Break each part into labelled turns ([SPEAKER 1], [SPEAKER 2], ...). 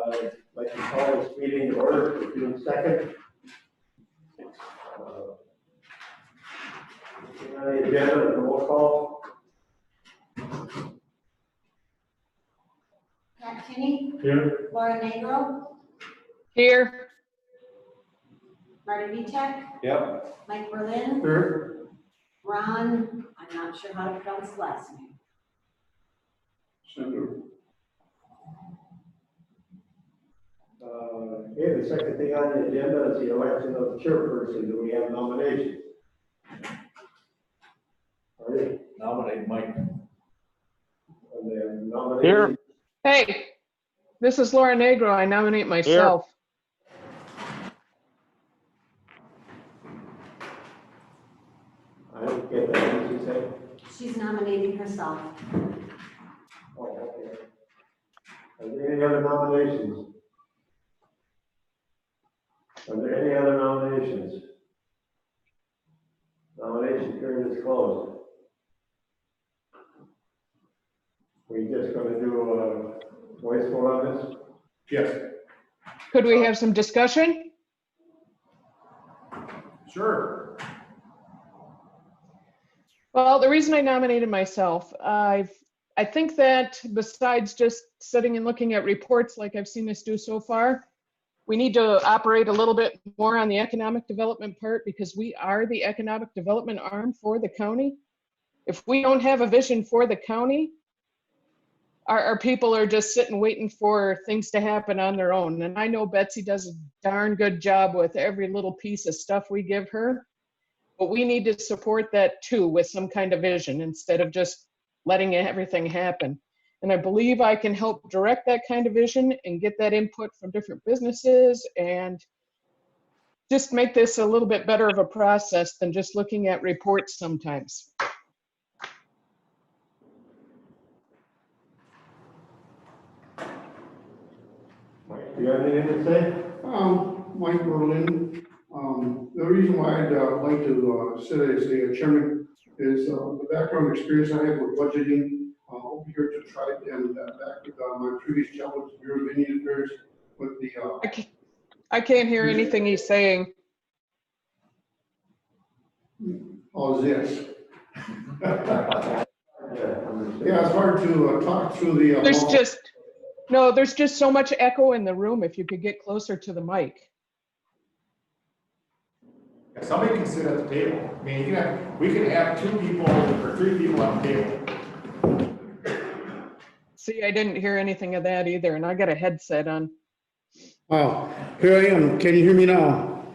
[SPEAKER 1] I'd like to call this meeting to order for June 2nd. On the agenda, the roll call.
[SPEAKER 2] Matt Kinney,
[SPEAKER 1] Here.
[SPEAKER 2] Laura Negro,
[SPEAKER 3] Here.
[SPEAKER 2] Marty Vitek,
[SPEAKER 1] Yep.
[SPEAKER 2] Mike Berlin,
[SPEAKER 1] Here.
[SPEAKER 2] Ron, I'm not sure how to pronounce the last name.
[SPEAKER 1] Okay, the second thing on the agenda is the election of the chairperson. Do we have nominations? Ready?
[SPEAKER 4] Nominate Mike.
[SPEAKER 1] And then nomination.
[SPEAKER 4] Here.
[SPEAKER 3] Hey, this is Laura Negro. I nominate myself.
[SPEAKER 1] I don't get that, what did you say?
[SPEAKER 2] She's nominating herself.
[SPEAKER 1] Oh, okay. Are there any other nominations? Are there any other nominations? Nomination period is closed. We just gonna do a voice vote on this?
[SPEAKER 4] Yes.
[SPEAKER 3] Could we have some discussion?
[SPEAKER 4] Sure.
[SPEAKER 3] Well, the reason I nominated myself, I think that besides just sitting and looking at reports like I've seen us do so far, we need to operate a little bit more on the economic development part because we are the economic development arm for the county. If we don't have a vision for the county, our people are just sitting waiting for things to happen on their own. And I know Betsy does a darn good job with every little piece of stuff we give her, but we need to support that too with some kind of vision instead of just letting everything happen. And I believe I can help direct that kind of vision and get that input from different businesses and just make this a little bit better of a process than just looking at reports sometimes.
[SPEAKER 1] Mike, do you have anything to say?
[SPEAKER 5] Mike Berlin. The reason why I'd like to sit as the chairman is the background experience I have with budgeting over here to Tribe and back with my previous job with the Bureau of Indian Affairs with the.
[SPEAKER 3] I can't hear anything he's saying.
[SPEAKER 5] Oh, this.
[SPEAKER 1] Yeah,
[SPEAKER 5] Yeah, it's hard to talk through the.
[SPEAKER 3] There's just so much echo in the room. If you could get closer to the mic.
[SPEAKER 4] Somebody can sit at the table. I mean, we can have 2 people or 3 people on the table.
[SPEAKER 3] See, I didn't hear anything of that either, and I got a headset on.
[SPEAKER 5] Oh, here I am. Can you hear me now?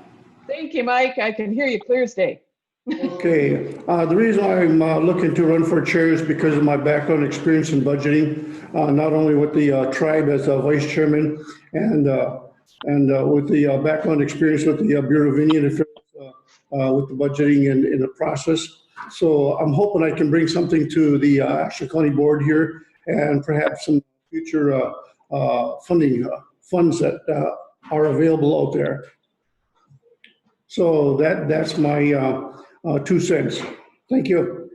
[SPEAKER 3] Thank you, Mike. I can hear you clear as day.
[SPEAKER 5] Okay, the reason why I'm looking to run for chair is because of my background experience in budgeting, not only with the tribe as a vice chairman and with the background experience with the Bureau of Indian Affairs with the budgeting and in the process. So I'm hoping I can bring something to the Ashley County Board here and perhaps some future funding funds that are available out there. So that's my 2 cents. Thank you.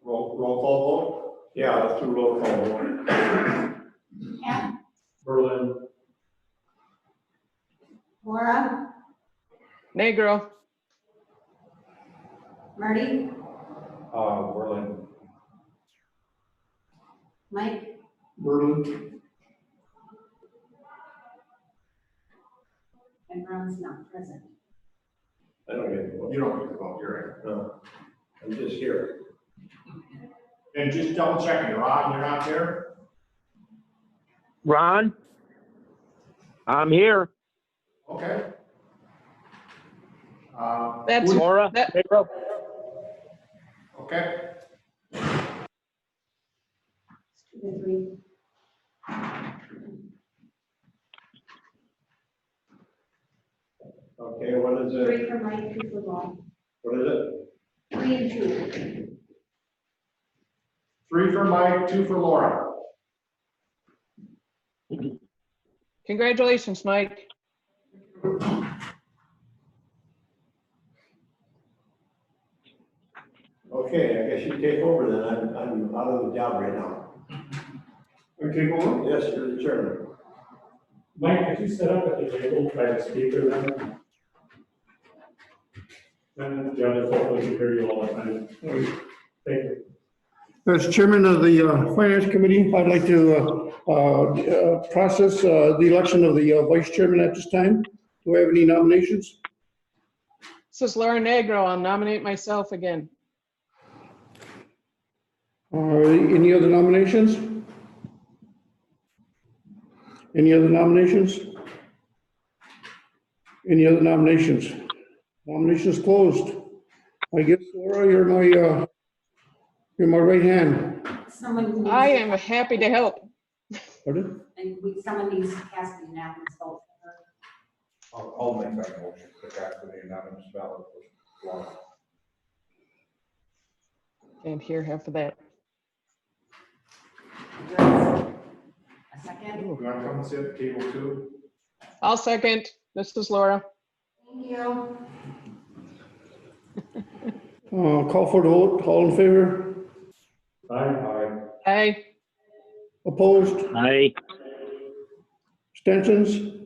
[SPEAKER 1] Roll call vote? Yeah, let's do roll call vote.
[SPEAKER 2] Pat,
[SPEAKER 1] Berlin.
[SPEAKER 2] Laura,
[SPEAKER 3] Negro.
[SPEAKER 2] Marty,
[SPEAKER 1] Berlin.
[SPEAKER 2] Mike,
[SPEAKER 5] Berlin.
[SPEAKER 2] and Ron's not present.
[SPEAKER 1] I don't get it.
[SPEAKER 4] You don't get to vote, you're
[SPEAKER 1] No, I'm just here.
[SPEAKER 4] right. And just double checking, Ron, you're not there?
[SPEAKER 6] Ron? I'm here.
[SPEAKER 4] Okay.
[SPEAKER 3] That's
[SPEAKER 6] Laura?
[SPEAKER 3] that.
[SPEAKER 6] Pedro?
[SPEAKER 4] Okay.
[SPEAKER 2] 2 to 3.
[SPEAKER 1] Okay, what is it?
[SPEAKER 2] 3 for Mike, 2 for Laura.
[SPEAKER 1] What is it?
[SPEAKER 2] 3 and 2.
[SPEAKER 4] 3 for Mike, 2 for Laura.
[SPEAKER 3] Congratulations, Mike.
[SPEAKER 1] Okay, I guess you take over then. I'm out of the job right now.
[SPEAKER 7] Okay, go on.
[SPEAKER 1] Yes, you're the chairman.
[SPEAKER 7] Mike, could you set up at the table by the speaker then? And the others hopefully can hear you all the time. Thank you.
[SPEAKER 5] As chairman of the Finance Committee, I'd like to process the election of the vice chairman at this time. Do we have any nominations?
[SPEAKER 3] This is Laura Negro. I'll nominate myself again.
[SPEAKER 5] Any other nominations? Any other nominations? Any other nominations? Nominations closed. I guess, Laura, you're my right hand.
[SPEAKER 2] Someone needs.
[SPEAKER 3] I am happy to help.
[SPEAKER 5] Pardon?
[SPEAKER 2] And someone needs to cast the unanimous vote.
[SPEAKER 4] I'll make that motion to cast the unanimous ballot for Laura.
[SPEAKER 3] And here, half of that.
[SPEAKER 2] A second?
[SPEAKER 4] You want to come and sit at the table too?
[SPEAKER 3] I'll second. This is Laura.
[SPEAKER 2] Thank you.
[SPEAKER 5] Call for the vote. All in favor?
[SPEAKER 7] Aye.
[SPEAKER 3] Aye.
[SPEAKER 5] Opposed?
[SPEAKER 6] Aye.
[SPEAKER 5] Abstentions?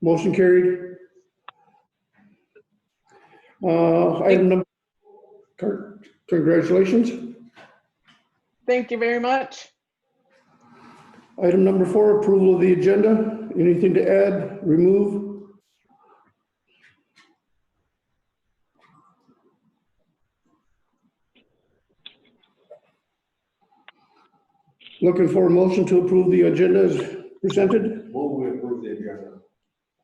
[SPEAKER 5] Motion carried. Item number, congratulations.
[SPEAKER 3] Thank you very much.
[SPEAKER 5] Item number 4, approval of the agenda. Anything to add, remove? Looking for a motion to approve the agenda as presented.
[SPEAKER 4] Will we approve the agenda?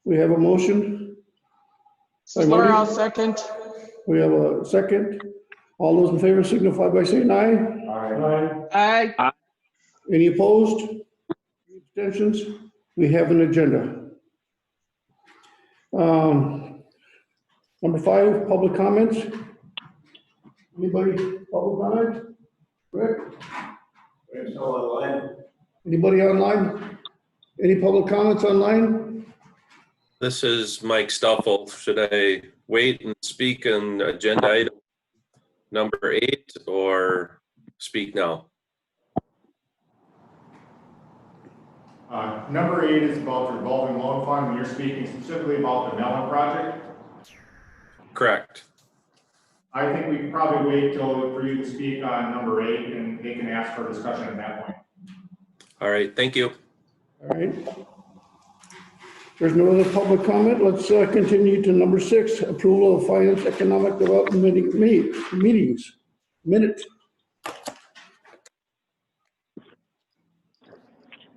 [SPEAKER 5] We have a motion.
[SPEAKER 3] This is Laura. I'll second.
[SPEAKER 5] We have a second. All those in favor signify by saying aye.
[SPEAKER 7] Aye.
[SPEAKER 3] Aye.
[SPEAKER 5] Any opposed? Abstentions? We have an agenda. Number 5, public comments. Anybody, public comment? Rick?
[SPEAKER 1] There's no online.
[SPEAKER 5] Anybody online? Any public comments online?
[SPEAKER 8] This is Mike Stoffel. Should I wait and speak on agenda item number 8 or speak now?
[SPEAKER 4] Number 8 is about the revolving loan fund, and you're speaking specifically about the Mellon project.
[SPEAKER 8] Correct.
[SPEAKER 4] I think we can probably wait till for you to speak on number 8, and they can ask for discussion at that point.
[SPEAKER 8] All right, thank you.
[SPEAKER 5] All right. There's no other public comment. Let's continue to number 6, approval of finance economic development meetings. Minute.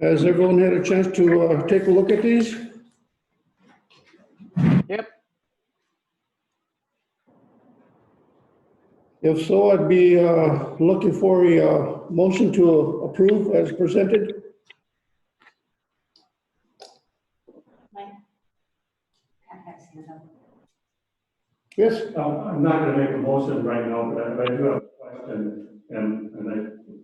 [SPEAKER 5] Has everyone had a chance to take a look at these?
[SPEAKER 3] Yep.
[SPEAKER 5] If so, I'd be looking for a motion to approve as presented.
[SPEAKER 2] Mike? Pat has his hand up.
[SPEAKER 5] Yes,
[SPEAKER 7] I'm not going to make a motion right now, but I do have a question, and I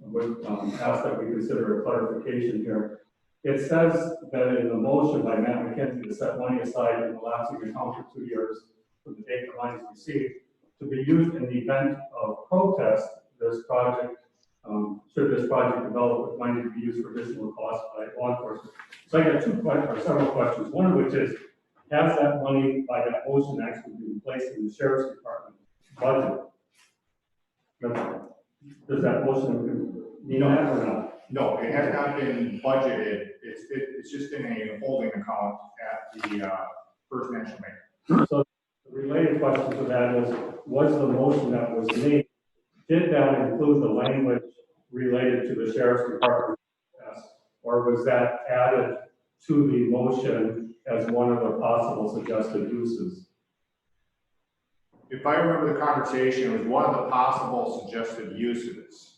[SPEAKER 7] would ask that we consider a clarification here. It says that in the motion by Matt McKenzie to set money aside in the lapsing account for 2 years from the date the money is received to be used in the event of protest, this project, should this project develop with money to be used for additional costs by law enforcement. So I got several questions. One of which is, has that money by that motion actually been placed in the sheriff's department budget? Does that motion mean that or not?
[SPEAKER 4] No, it has not been budgeted. It's just in a holding account at the First National Bank.
[SPEAKER 7] So the related question to that is, was the motion that was made, did that include the language related to the sheriff's department? Or was that added to the motion as one of the possible suggested uses?
[SPEAKER 4] If I remember the conversation, it was one of the possible suggested uses.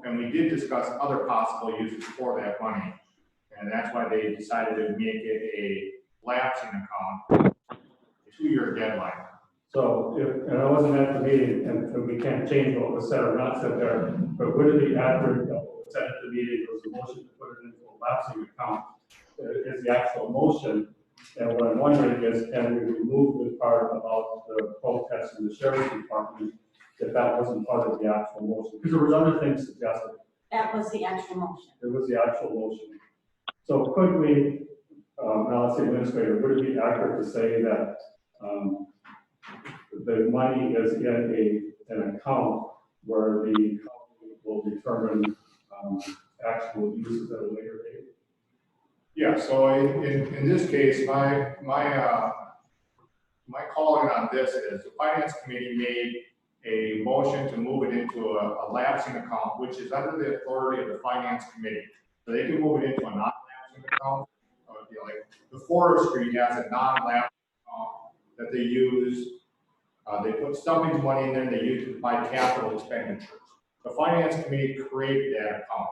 [SPEAKER 4] And we did discuss other possible uses for that money. And that's why they decided to make it a lapsing account, a 2-year deadline.
[SPEAKER 7] So, and I wasn't at the meeting, and we can't change what was said or not said there, but would it be accurate that what was said at the meeting was a motion to put it into a lapsing account is the actual motion? And what I'm wondering is, can we remove the part about the protest in the sheriff's department if that wasn't part of the actual motion, because there was other things suggested.
[SPEAKER 2] That was the actual motion.
[SPEAKER 7] It was the actual motion. So could we, now let's say administrator, would it be accurate to say that the money is in an account where the company will determine actual uses at a later date?
[SPEAKER 4] Yeah, so in this case, my calling on this is the finance committee made a motion to move it into a lapsing account, which is under the authority of the finance committee. So they can move it into a non-lapsing account. Like the forestry has a non-lapsing account that they use. They put stumpage money in there and they use it to buy capital expenditures. The finance committee created that account.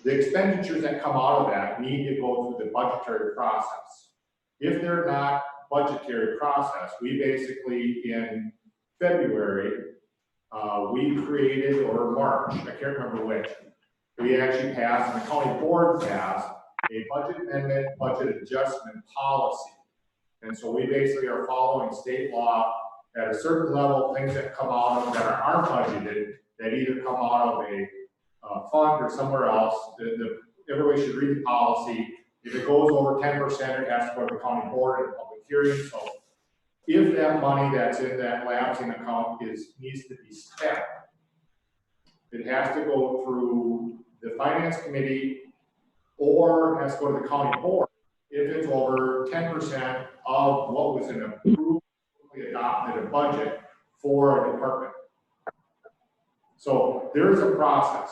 [SPEAKER 4] The expenditures that come out of that need to go through the budgetary process. If they're not budgetary process, we basically in February, we created, or March, I can't remember which, we actually passed, and the county board passed, a budget amendment, budget adjustment policy. And so we basically are following state law at a certain level, things that come out of that aren't budgeted, that either come out of a fund or somewhere else. Everybody should read the policy. If it goes over 10%, it has to go to the county board in a public hearing. So if that money that's in that lapsing account needs to be spent, it has to go through the finance committee or has to go to the county board if it's over 10% of what was an approved, adopted budget for a department. So there is a process.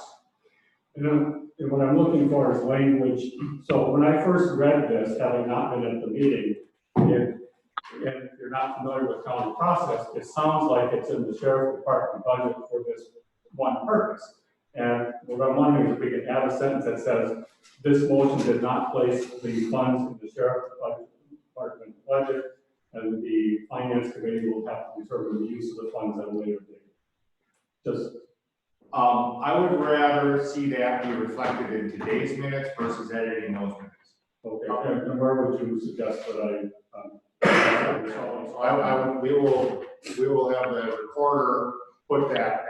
[SPEAKER 7] And what I'm looking for is language. So when I first read this, having not been at the meeting, if you're not familiar with county process, it sounds like it's in the sheriff department budget for this one purpose. And what I'm wondering is if we can add a sentence that says, this motion did not place the funds in the sheriff department budget, and the finance committee will have to determine the use of the funds at a later date. Just
[SPEAKER 4] I would rather see that be reflected in today's minutes versus editing those minutes.
[SPEAKER 7] okay. And where would you suggest that
[SPEAKER 4] We will have the recorder put that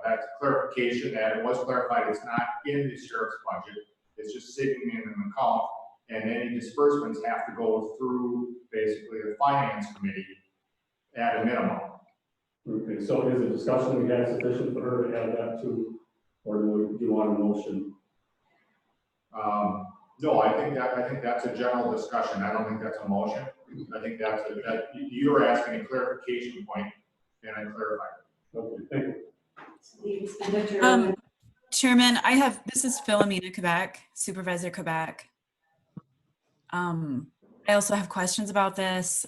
[SPEAKER 4] that clarification that it was clarified it's not in the sheriff's budget. It's just sitting in an account, and any disbursements have to go through basically the finance committee at a minimum.
[SPEAKER 7] Okay, so is the discussion we had sufficient for her to add that to, or do you want a motion?
[SPEAKER 4] No, I think that's a general discussion. I don't think that's a motion. I think that you were asking a clarification point, and I clarified it.
[SPEAKER 7] Okay, thank you.
[SPEAKER 2] The expenditure.
[SPEAKER 9] Chairman, this is Philomena Quebec, Supervisor Quebec. I also have questions about this,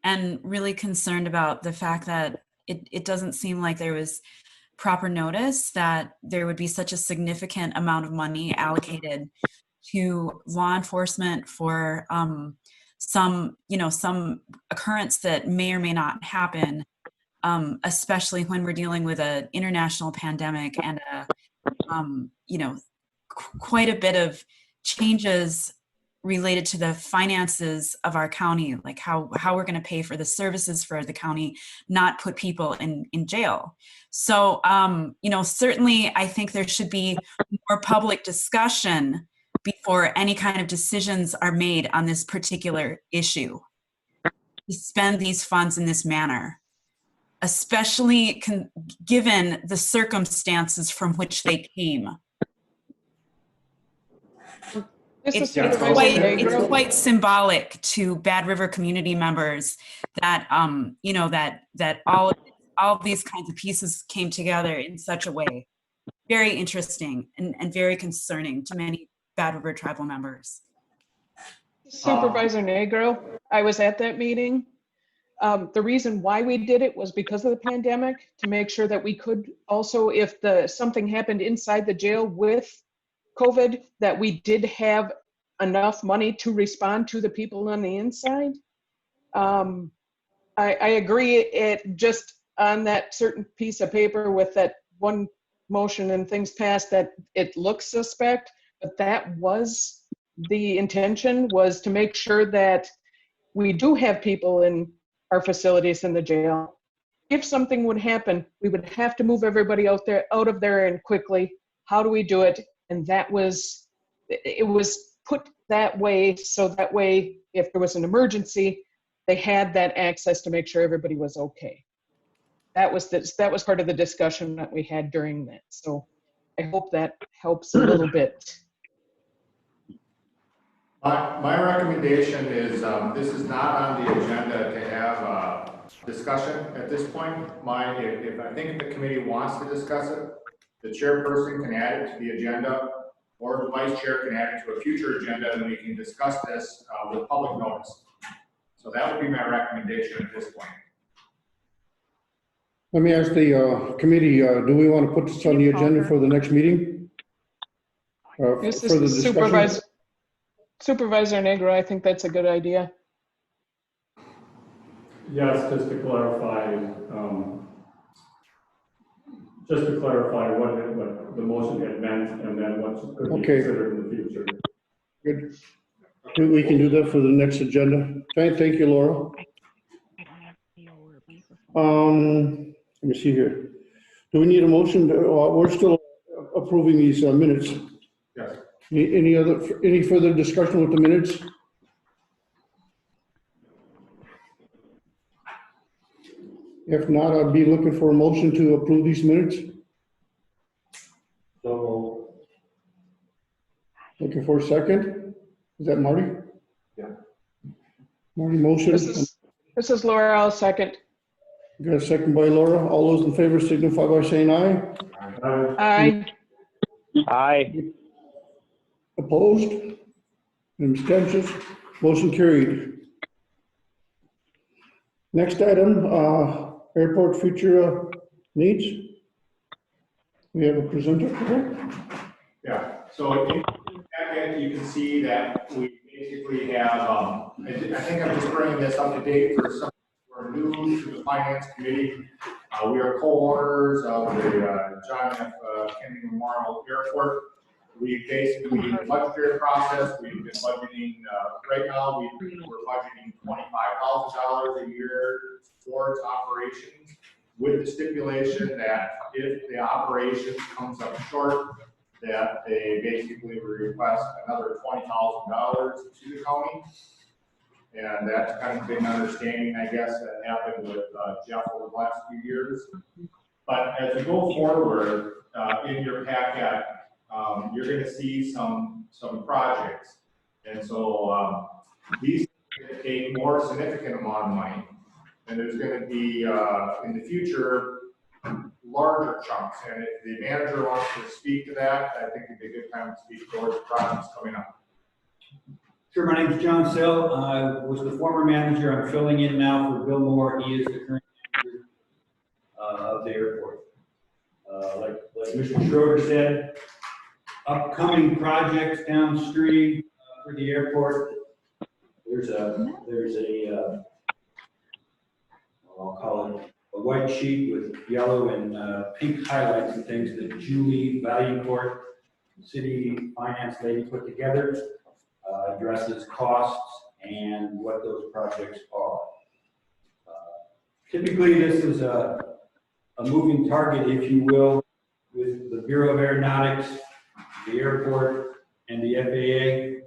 [SPEAKER 9] and really concerned about the fact that it doesn't seem like there was proper notice that there would be such a significant amount of money allocated to law enforcement for some occurrence that may or may not happen, especially when we're dealing with an international pandemic and quite a bit of changes related to the finances of our county, like how we're going to pay for the services for the county, not put people in jail. So, certainly I think there should be more public discussion before any kind of decisions are made on this particular issue, to spend these funds in this manner, especially given the circumstances from which they came.
[SPEAKER 3] This is
[SPEAKER 9] It's
[SPEAKER 3] Supervisor Negro.
[SPEAKER 9] quite symbolic to Bad River community members that that all of these kinds of pieces came together in such a way. Very interesting and very concerning to many Bad River tribal members.
[SPEAKER 3] Supervisor Negro, I was at that meeting. The reason why we did it was because of the pandemic, to make sure that we could also, if something happened inside the jail with COVID, that we did have enough money to respond to the people on the inside. I agree, it just on that certain piece of paper with that one motion and things passed, that it looks suspect, but that was the intention, was to make sure that we do have people in our facilities in the jail. if something would happen, we would have to move everybody out of there and quickly. How do we do it? And it was put that way, so that way, if there was an emergency, they had that access to make sure everybody was okay. That was part of the discussion that we had during that. So I hope that helps a little bit.
[SPEAKER 4] My recommendation is, this is not on the agenda to have a discussion at this point. If I think the committee wants to discuss it, the chairperson can add it to the agenda, or the vice chair can add it to a future agenda, and we can discuss this with public notice. So that would be my recommendation at this point.
[SPEAKER 5] Let me ask the committee, do we want to put this on the agenda for the next meeting?
[SPEAKER 3] This
[SPEAKER 5] For the
[SPEAKER 3] is
[SPEAKER 5] discussion?
[SPEAKER 3] Supervisor Negro, I think that's a good idea.
[SPEAKER 7] Yes, just to clarify what the motion had meant, and then what could be
[SPEAKER 5] Okay.
[SPEAKER 7] considered in the future.
[SPEAKER 5] Good. We can do that for the next agenda. Thank you, Laura. Let me see here. Do we need a motion? We're still approving these minutes.
[SPEAKER 4] Yes.
[SPEAKER 5] Any further discussion with the minutes? If not, I'd be looking for a motion to approve these minutes.
[SPEAKER 1] So,
[SPEAKER 5] Looking for a second. Is that Marty?
[SPEAKER 1] Yeah.
[SPEAKER 5] Marty motion.
[SPEAKER 3] This is Laura, I'll second.
[SPEAKER 5] Got a second by Laura. All those in favor signify by saying aye.
[SPEAKER 3] Aye.
[SPEAKER 6] Aye.
[SPEAKER 5] Opposed? Abstentions? Motion carried. Next item, airport future needs. We have a presenter today.
[SPEAKER 4] Yeah, so in the packet, you can see that we basically have, I think I'm just bringing this up to date for some who are new to the finance committee. We are co-owners of the John F. Kennedy Memorial Airport. We basically, the budgetary process, we've been budgeting, right now, we're budgeting $25,000 a year towards operations, with the stipulation that if the operations comes up short, that they basically request another $20,000 to the county. And that's kind of been an understanding, I guess, that happened with Jeff over the last few years. But as we go forward, in your packet, you're going to see some projects. And so these are going to take more significant amount of money. And there's going to be, in the future, larger chunks. And if the manager wants to speak to that, I think it'd be a good time to speak towards the projects coming up.
[SPEAKER 10] Sure, my name is John Sell. I was the former manager. I'm filling in now for Bill Moore. He is the current manager of the airport. Like Mr. Schroeder said, upcoming projects downstream for the airport. There's a I'll call it a white sheet with yellow and pink highlights and things that Julie Valueport, city finance lady, put together. Addresses costs and what those projects are. Typically, this is a moving target, if you will, with the Bureau of Aeronautics, the airport, and the FAA.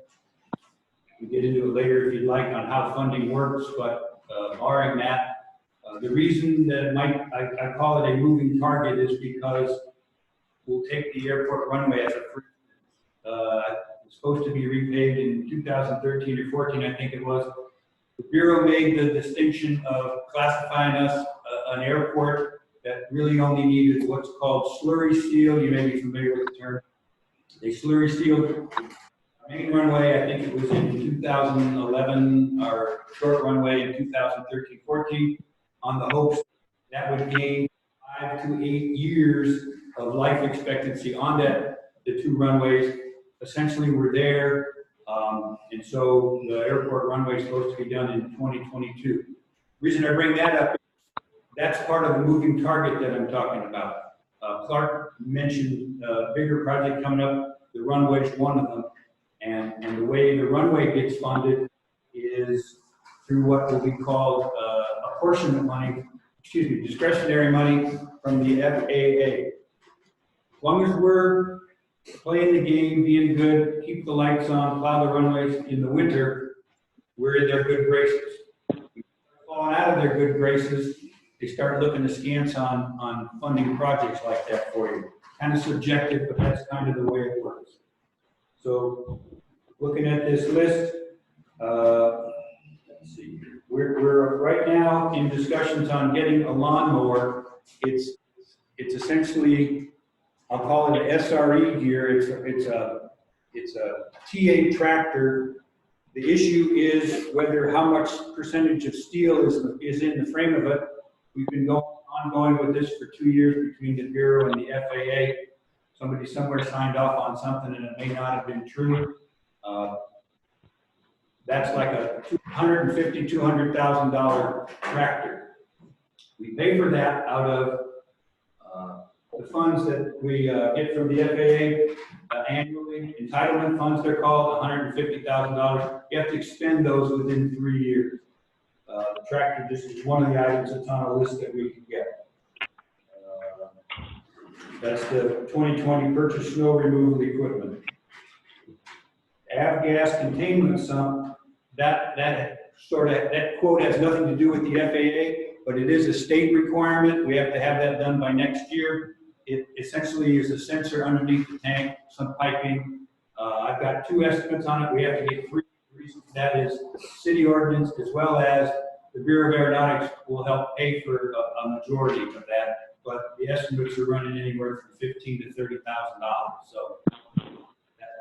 [SPEAKER 10] We get into it later if you'd like on how funding works, but barring that, the reason that I call it a moving target is because we'll take the airport runway as a free. It's supposed to be repaved in 2013 or 14, I think it was. The Bureau made the distinction of classifying us an airport that really only needed what's called slurry seal. You may be familiar with the term. They slurry sealed main runway, I think it was in 2011, our short runway in 2013-14, on the hopes that would gain 5 to 8 years of life expectancy on the two runways. Essentially, we're there, and so the airport runway is supposed to be done in 2022. The reason I bring that up, that's part of the moving target that I'm talking about. Clark mentioned a bigger project coming up. The runway is one of them, and the way the runway gets funded is through what will be called apportionment money discretionary money from the FAA. As long as we're playing the game, being good, keep the lights on, plow the runways in the winter, we're in their good graces. Falling out of their good graces, they start looking askance on funding projects like that for you. Kind of subjective, but that's kind of the way it works. So looking at this list, let's see, we're right now in discussions on getting a lawnmower. It's essentially, I'll call it an SRE gear. It's a T8 tractor. The issue is how much percentage of steel is in the frame of it. We've been ongoing with this for 2 years between the Bureau and the FAA. Somebody somewhere signed off on something and it may not have been true. That's like a $150,000, $200,000 tractor. We pay for that out of the funds that we get from the FAA annually. Entitlement funds, they're called, $150,000. You have to expend those within 3 years. The tractor just is one of the items that's on a list that we can get. That's the 2020 purchase snow removal equipment. Avgas containment sump, that quote has nothing to do with the FAA, but it is a state requirement. We have to have that done by next year. It essentially is a sensor underneath the tank, some piping. I've got 2 estimates on it. We have to get 3 reasons. That is city ordinance, as well as the Bureau of Aeronautics will help pay for a majority of that. But the estimates are running anywhere from $15,000 to $30,000. So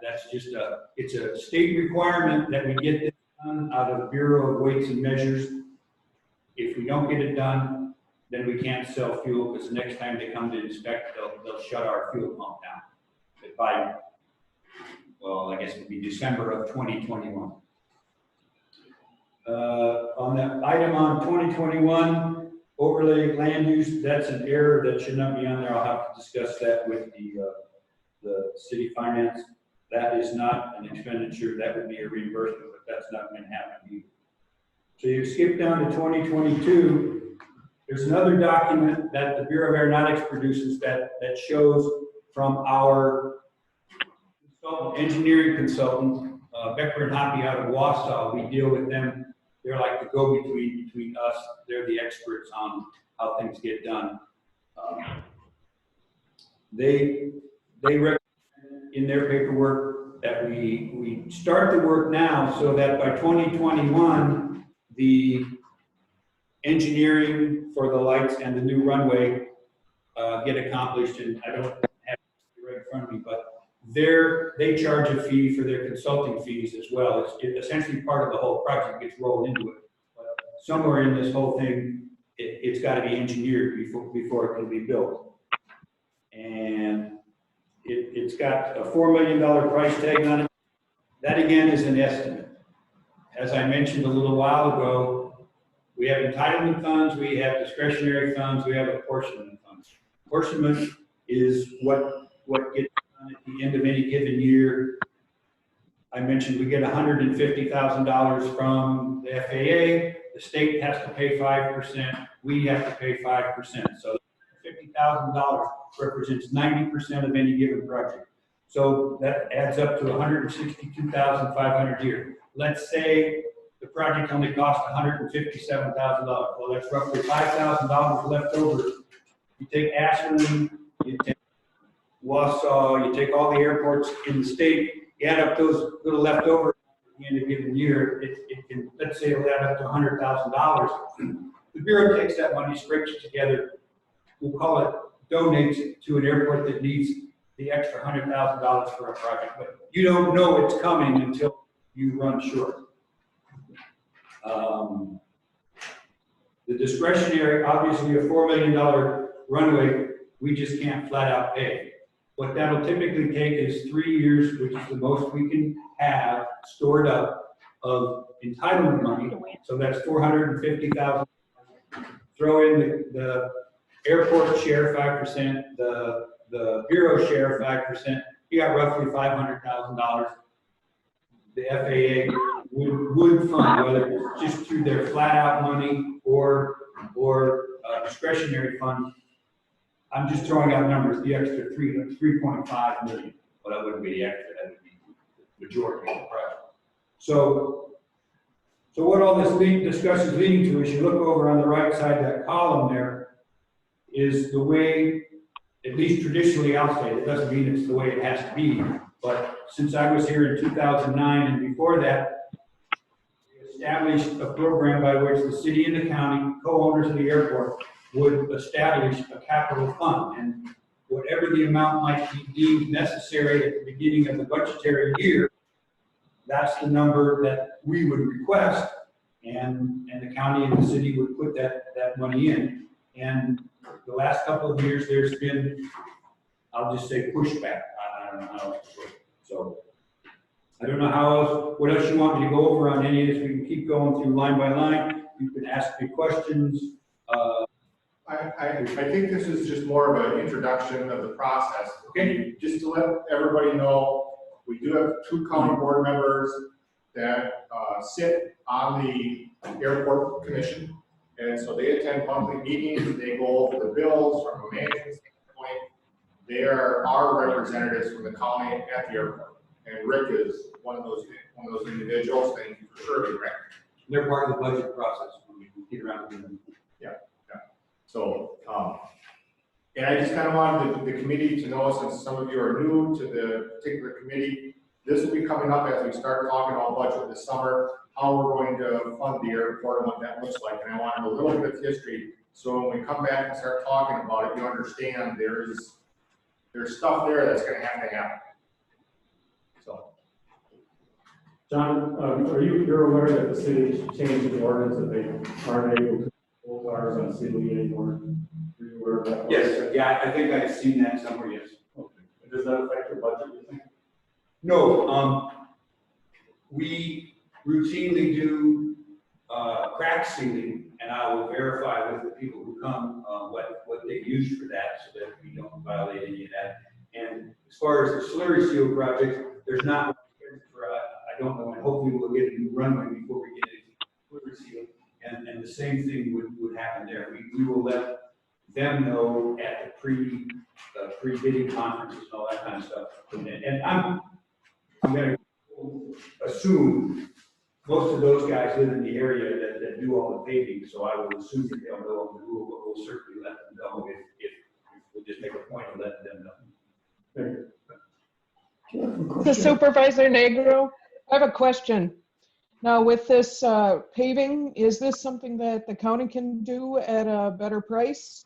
[SPEAKER 10] that's just it's a state requirement that we get this done out of the Bureau of Weights and Measures. If we don't get it done, then we can't sell fuel, because the next time they come to inspect, they'll shut our fuel pump down. By, well, I guess it would be December of 2021. On that item on 2021, overlay land use, that's an error that should not be on there. I'll have to discuss that with the city finance. That is not an expenditure. That would be a reimbursement, but that's not going to happen either. So you skip down to 2022. There's another document that the Bureau of Aeronautics produces that shows from our engineering consultant, Becker and Hoppy out of Wausau. We deal with them. They're like the go-between between us. They're the experts on how things get done. They recommend in their paperwork that we start the work now, so that by 2021, the engineering for the lights and the new runway get accomplished. And I don't have it right in front of me, but they charge a fee for their consulting fees as well. It's essentially part of the whole project, gets rolled into it. But somewhere in this whole thing, it's got to be engineered before it can be built. And it's got a $4 million price tag on it. That again is an estimate. As I mentioned a little while ago, we have entitlement funds, we have discretionary funds, we have apportionment funds. Apportionment is what gets done at the end of any given year. I mentioned we get $150,000 from the FAA. The state has to pay 5%. We have to pay 5%. So $50,000 represents 90% of any given project. So that adds up to $162,500 a year. Let's say the project only cost $157,000. Well, that's roughly $5,000 left over. You take Ashland, you take Wausau, you take all the airports in the state, you add up those little leftovers at the end of a given year, it can, let's say it'll add up to $100,000. The Bureau takes that money, scrapes it together, we'll call it, donates it to an airport that needs the extra $100,000 for a project. But you don't know it's coming until you run short. The discretionary, obviously a $4 million runway, we just can't flat out pay. What that'll typically take is 3 years, which is the most we can have stored up of entitlement money. So that's $450,000. Throw in the airport share 5%, the Bureau share 5%. You got roughly $500,000. The FAA would fund, whether it's just through their flat out money or discretionary fund, I'm just throwing out numbers, the extra 3.5 million. Well, that wouldn't be the extra, that would be the majority of the project. So what all this discussion is leading to is you look over on the right side of that column there is the way, at least traditionally I'll say, it doesn't mean it's the way it has to be, but since I was here in 2009 and before that, we established a program by which the city and the county, co-owners of the airport, would establish a capital fund. And whatever the amount might be deemed necessary at the beginning of the budgetary year, that's the number that we would request, and the county and the city would put that money in. And the last couple of years, there's been, I'll just say, pushback. I don't know how else to put it. So I don't know how else, what else you want me to go over on any of this. We can keep going through line by line. You can ask me questions.
[SPEAKER 4] I think this is just more of an introduction of the process.
[SPEAKER 10] Okay.
[SPEAKER 4] Just to let everybody know, we do have 2 county board members that sit on the airport commission. And so they attend monthly meetings, they go over the bills from a management standpoint. They are our representatives from the county at the airport. And Rick is one of those individuals. Thank you for serving, Rick.
[SPEAKER 10] They're part of the budget process when we get around to them.
[SPEAKER 4] So, and I just kind of wanted the committee to know, since some of you are new to the particular committee, this will be coming up as we start talking about budget this summer, how we're going to fund the airport and what that looks like. And I wanted a little bit of history, so when we come back and start talking about it, you understand there's stuff there that's going to have to happen. So,
[SPEAKER 7] John, you're aware that the city changed the ordinance that they aren't able to hold cars on CLE anymore? Are you aware of that?
[SPEAKER 10] Yes, yeah, I think I've seen that somewhere, yes.
[SPEAKER 7] Okay. And does that affect your budget, you think?
[SPEAKER 10] No, we routinely do crack sealing, and I will verify with the people who come what they use for that, so that we don't violate any of that. And as far as the slurry seal project, there's not much for I don't know, and hopefully we'll get a new runway before we get a slurry seal. And the same thing would happen there. We will let them know at the pre-bidding conferences and all that kind of stuff. And I'm going to assume most of those guys live in the area that do all the paving, so I will assume that they'll know the rule, but we'll certainly let them know if we'll just make a point of letting them know.
[SPEAKER 3] The Supervisor Negro, I have a question. Now with this paving, is this something that the county can do at a better price?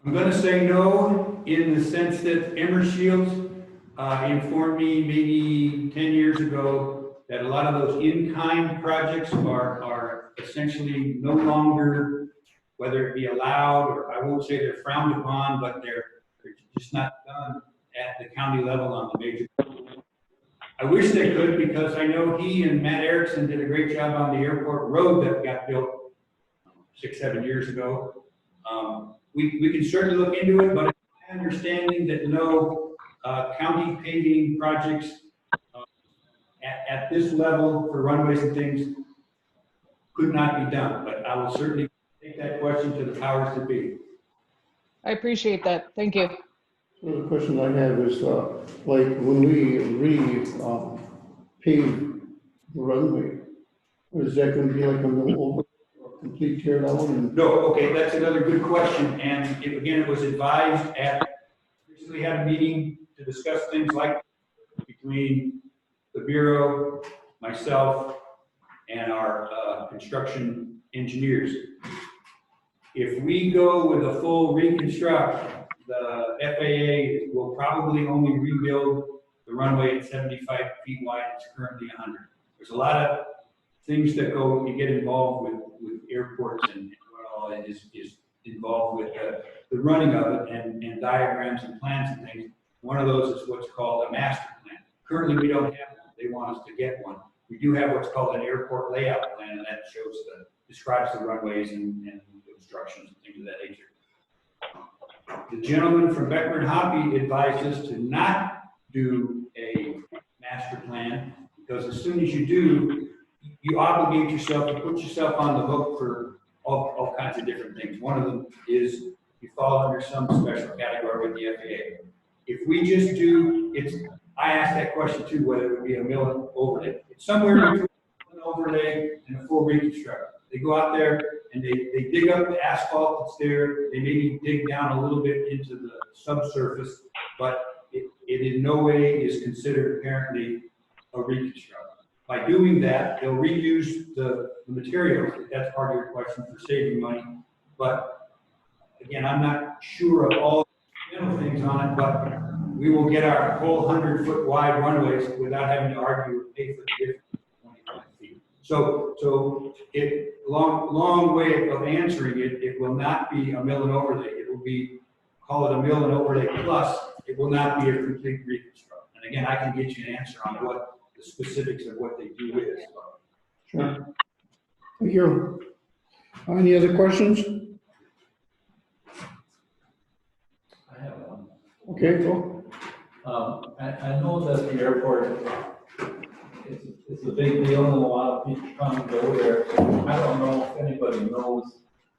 [SPEAKER 10] I'm going to say no, in the sense that Emershields informed me maybe 10 years ago that a lot of those in-kind projects are essentially no longer, whether it be allowed, or I won't say they're frowned upon, but they're just not done at the county level on the major. I wish they could, because I know he and Matt Erickson did a great job on the airport road that got built 6-7 years ago. We can certainly look into it, but it's my understanding that no county paving projects at this level for runways and things could not be done. But I will certainly take that question to the powers that be.
[SPEAKER 3] I appreciate that. Thank you.
[SPEAKER 5] So the question I have is, like, when we pave the runway, is that going to be like a little over, complete tear down? And
[SPEAKER 10] No, okay, that's another good question. And again, it was advised recently had a meeting to discuss things like between the Bureau, myself, and our construction engineers. If we go with a full reconstruct, the FAA will probably only rebuild the runway at 75 feet wide. It's currently 100. There's a lot of things that you get involved with airports, and what all it is involved with the running of it, and diagrams and plans and things. One of those is what's called a master plan. Currently, we don't have one. They want us to get one. We do have what's called an airport layout plan, and that describes the runways and obstructions and things of that nature. The gentleman from Beckford Hoppe advised us to not do a master plan, because as soon as you do, you obligate yourself, you put yourself on the hook for all kinds of different things. One of them is you fall under some special category with the FAA. If we just do, I asked that question too, whether it would be a mill and overlay. It's somewhere between an overlay and a full reconstruct. They go out there and they dig up the asphalt that's there. They maybe dig down a little bit into the subsurface, but it in no way is considered apparently a reconstruct. By doing that, they'll reuse the materials, if that's part of your question for saving money. But again, I'm not sure of all the little things on it, but we will get our whole 100-foot wide runways without having to argue or pay for the difference of 25 feet. So it, long way of answering it, it will not be a mill and overlay. It will be, call it a mill and overlay plus. It will not be a complete reconstruct. And again, I can get you an answer on what the specifics of what they do is.
[SPEAKER 5] Sure. Thank you. Any other questions?
[SPEAKER 11] I have one.
[SPEAKER 5] Okay, go.
[SPEAKER 11] I know that the airport is a big deal and a lot of people come and go there. I don't know if anybody knows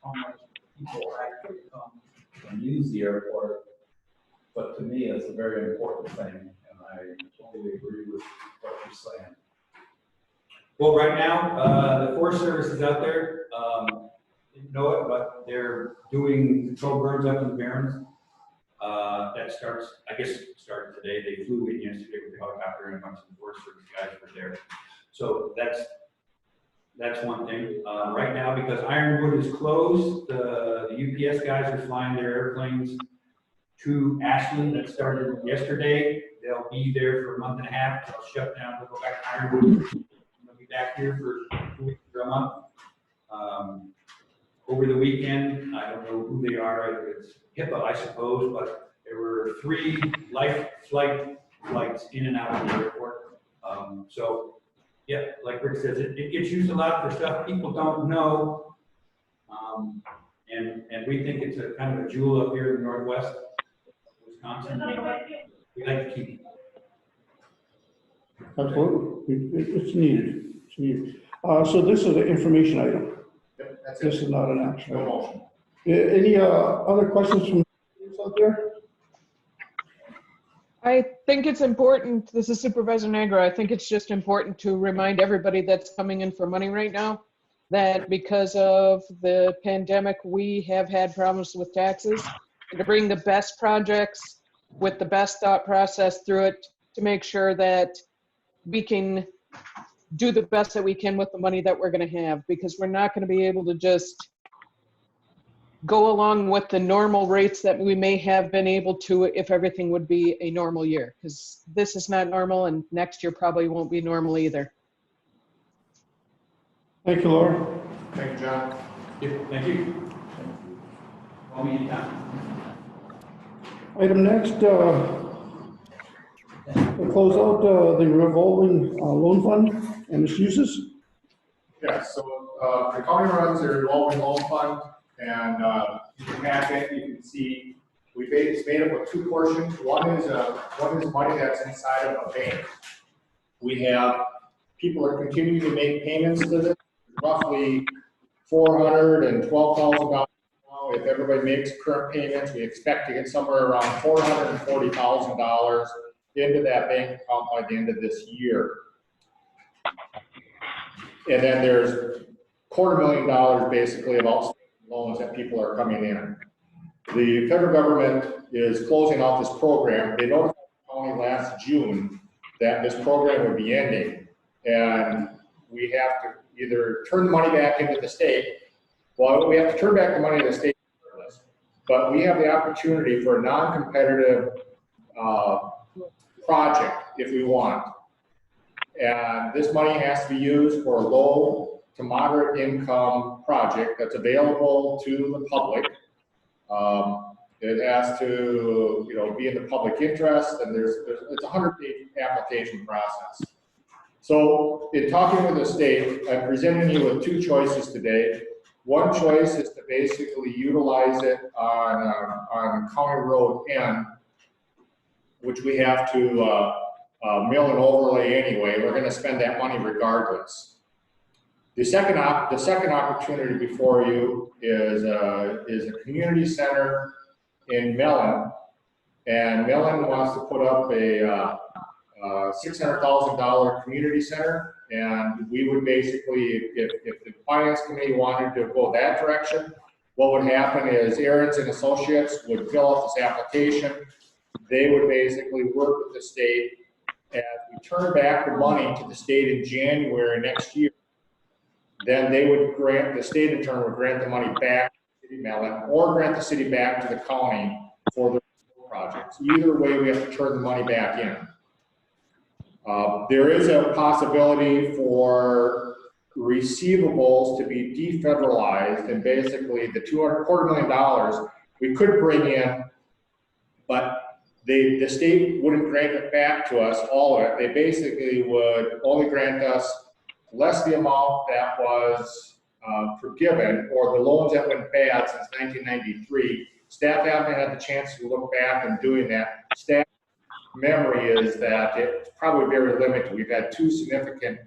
[SPEAKER 11] how much people actually come and use the airport, but to me, it's a very important thing, and I totally agree with what you're saying.
[SPEAKER 10] Well, right now, the Forest Service is out there. Didn't know it, but they're doing controlled burns up in the Barrens. That starts, I guess, started today. They flew in yesterday with the helicopter, and a bunch of the Forest Service guys were there. So that's one thing. Right now, because Ironwood is closed, the UPS guys are flying their airplanes to Ashland. That started yesterday. They'll be there for a month and a half. They'll shut down. They'll go back to Ironwood. They'll be back here for 2 weeks or a month. Over the weekend, I don't know who they are. It's HIPAA, I suppose, but there were 3 life flight flights in and out of the airport. So, yeah, like Rick says, it gets used a lot for stuff people don't know. And we think it's a kind of a jewel up here in the Northwest Wisconsin. We like to keep it.
[SPEAKER 5] Absolutely. It's needed. It's needed. So this is an information item.
[SPEAKER 4] Yep, that's
[SPEAKER 5] This
[SPEAKER 4] it.
[SPEAKER 5] is not an action
[SPEAKER 4] No
[SPEAKER 5] item.
[SPEAKER 4] motion.
[SPEAKER 5] Any other questions from out there?
[SPEAKER 3] I think it's important, this is Supervisor Nigro, I think it's just important to remind everybody that's coming in for money right now that because of the pandemic, we have had problems with taxes, and to bring the best projects with the best thought process through it to make sure that we can do the best that we can with the money that we're going to have, because we're not going to be able to just go along with the normal rates that we may have been able to if everything would be a normal year, because this is not normal and next year probably won't be normal either.
[SPEAKER 5] Thank you, Laura.
[SPEAKER 4] Thank you, John.
[SPEAKER 10] Yeah, thank you. Call me anytime.
[SPEAKER 5] Item next, we'll close out the revolving loan fund and its uses.
[SPEAKER 4] Yes, so the county runs their revolving loan fund, and in the packet, you can see it's made up of 2 portions. One is money that's inside of a bank. We have people are continuing to make payments to this, roughly $412,000 now. If everybody makes current payments, we expect to get somewhere around $440,000 into that bank account by the end of this year. And then there's $250,000 basically of outstanding loans that people are coming in. The federal government is closing out this program. They notified the county last June that this program would be ending, and we have to either turn the money back into the state. Well, we have to turn back the money to the state, but we have the opportunity for a non-competitive project if we want. And this money has to be used for a low to moderate income project that's available to the public. It has to, be in the public interest, and it's a 100-page application process. So in talking with the state, I'm presenting you with 2 choices today. One choice is to basically utilize it on County Road N, which we have to mill and overlay anyway. We're going to spend that money regardless. The second opportunity before you is a community center in Mellon. And Mellon wants to put up a $600,000 community center. And we would basically, if the finance committee wanted to go that direction, what would happen is Aaron's and Associates would fill out this application. They would basically work with the state. As we turn back the money to the state in January next year, then they would grant, the state in turn would grant the money back to the city of Mellon or grant the city back to the county for the projects. Either way, we have to turn the money back in. There is a possibility for receivables to be defederalized, and basically the $250,000 we could bring in, but the state wouldn't grant it back to us, all of it. They basically would only grant us less the amount that was forgiven or the loans that went bad since 1993. Staff haven't had the chance to look back and doing that. Staff memory is that it's probably very limited. We've had two significant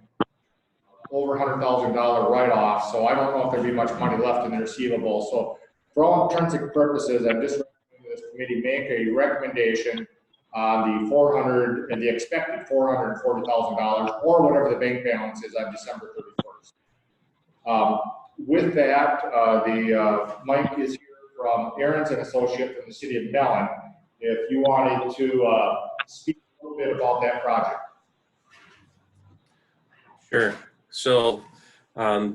[SPEAKER 4] over $100,000 write-offs, so I don't know if there'd be much money left in the receivable. So for all intrinsic purposes, I'm just recommending this committee make a recommendation on the the expected $440,000 or whatever the bank balance is on December 31st. With that, Mike is here from Aaron's and Associates from the city of Mellon. If you wanted to speak a little bit about that project.
[SPEAKER 8] Sure. So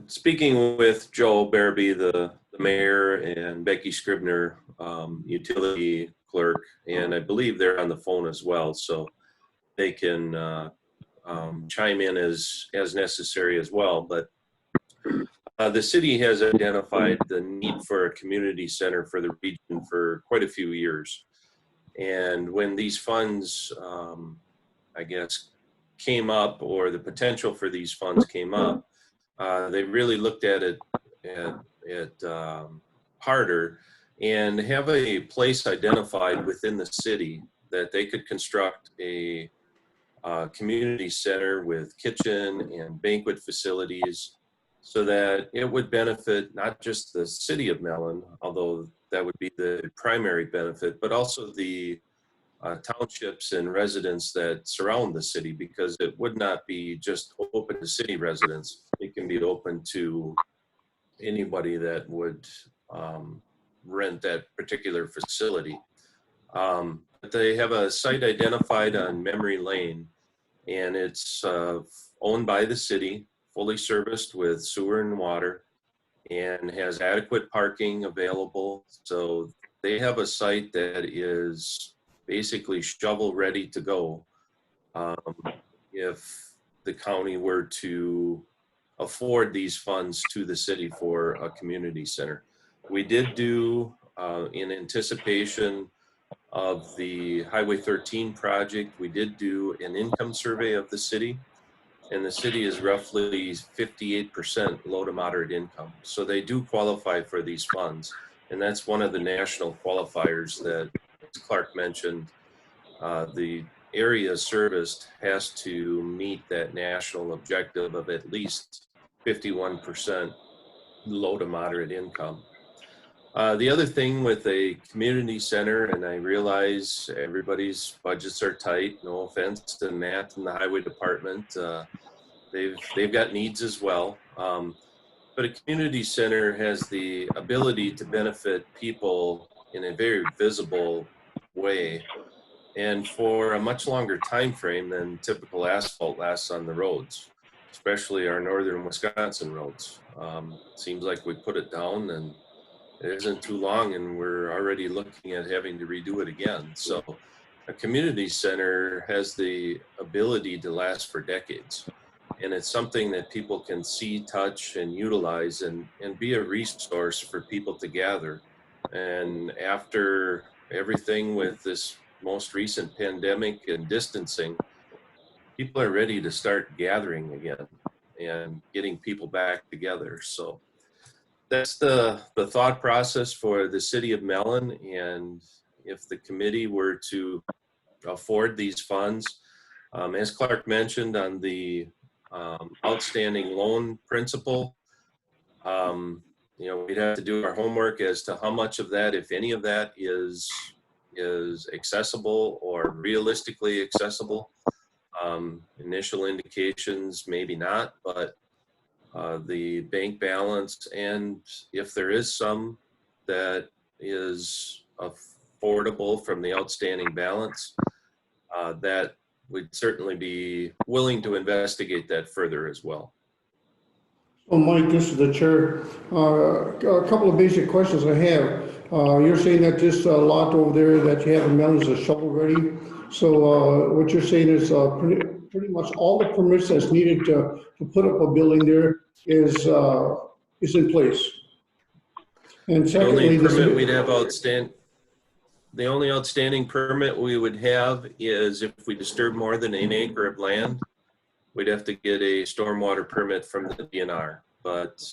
[SPEAKER 8] speaking with Joe Barabee, the mayor, and Becky Scribner, utility clerk, and I believe they're on the phone as well, so they can chime in as necessary as well. But the city has identified the need for a community center for the region for quite a few years. And when these funds, I guess, came up, or the potential for these funds came up, they really looked at it harder and have a place identified within the city that they could construct a community center with kitchen and banquet facilities so that it would benefit not just the city of Mellon, although that would be the primary benefit, but also the townships and residents that surround the city, because it would not be just open to city residents. It can be open to anybody that would rent that particular facility. But they have a site identified on Memory Lane, and it's owned by the city, fully serviced with sewer and water, and has adequate parking available. So they have a site that is basically shovel ready to go if the county were to afford these funds to the city for a community center. We did do, in anticipation of the Highway 13 project, we did do an income survey of the city, and the city is roughly 58% low to moderate income. So they do qualify for these funds. And that's one of the national qualifiers that, as Clark mentioned, the area serviced has to meet that national objective of at least 51% low to moderate income. The other thing with a community center, and I realize everybody's budgets are tight, no offense to Matt and the highway department, they've got needs as well. But a community center has the ability to benefit people in a very visible way and for a much longer time frame than typical asphalt lasts on the roads, especially our northern Wisconsin roads. Seems like we put it down and it isn't too long and we're already looking at having to redo it again. So a community center has the ability to last for decades. And it's something that people can see, touch, and utilize and be a resource for people to gather. And after everything with this most recent pandemic and distancing, people are ready to start gathering again and getting people back together. So that's the thought process for the city of Mellon. And if the committee were to afford these funds, as Clark mentioned on the outstanding loan principal. We'd have to do our homework as to how much of that, if any of that, is accessible or realistically accessible. Initial indications, maybe not, but the bank balance, and if there is some that is affordable from the outstanding balance, that we'd certainly be willing to investigate that further as well.
[SPEAKER 5] Well, Mike, this is the chair. A couple of basic questions I have. You're saying that this lot over there that you have in Mellon is a shovel ready. So what you're saying is pretty much all the permits that's needed to put up a building there is in place. And
[SPEAKER 8] The only
[SPEAKER 5] secondly,
[SPEAKER 8] permit we'd have the only outstanding permit we would have is if we disturb more than an acre of land, we'd have to get a stormwater permit from the DNR. But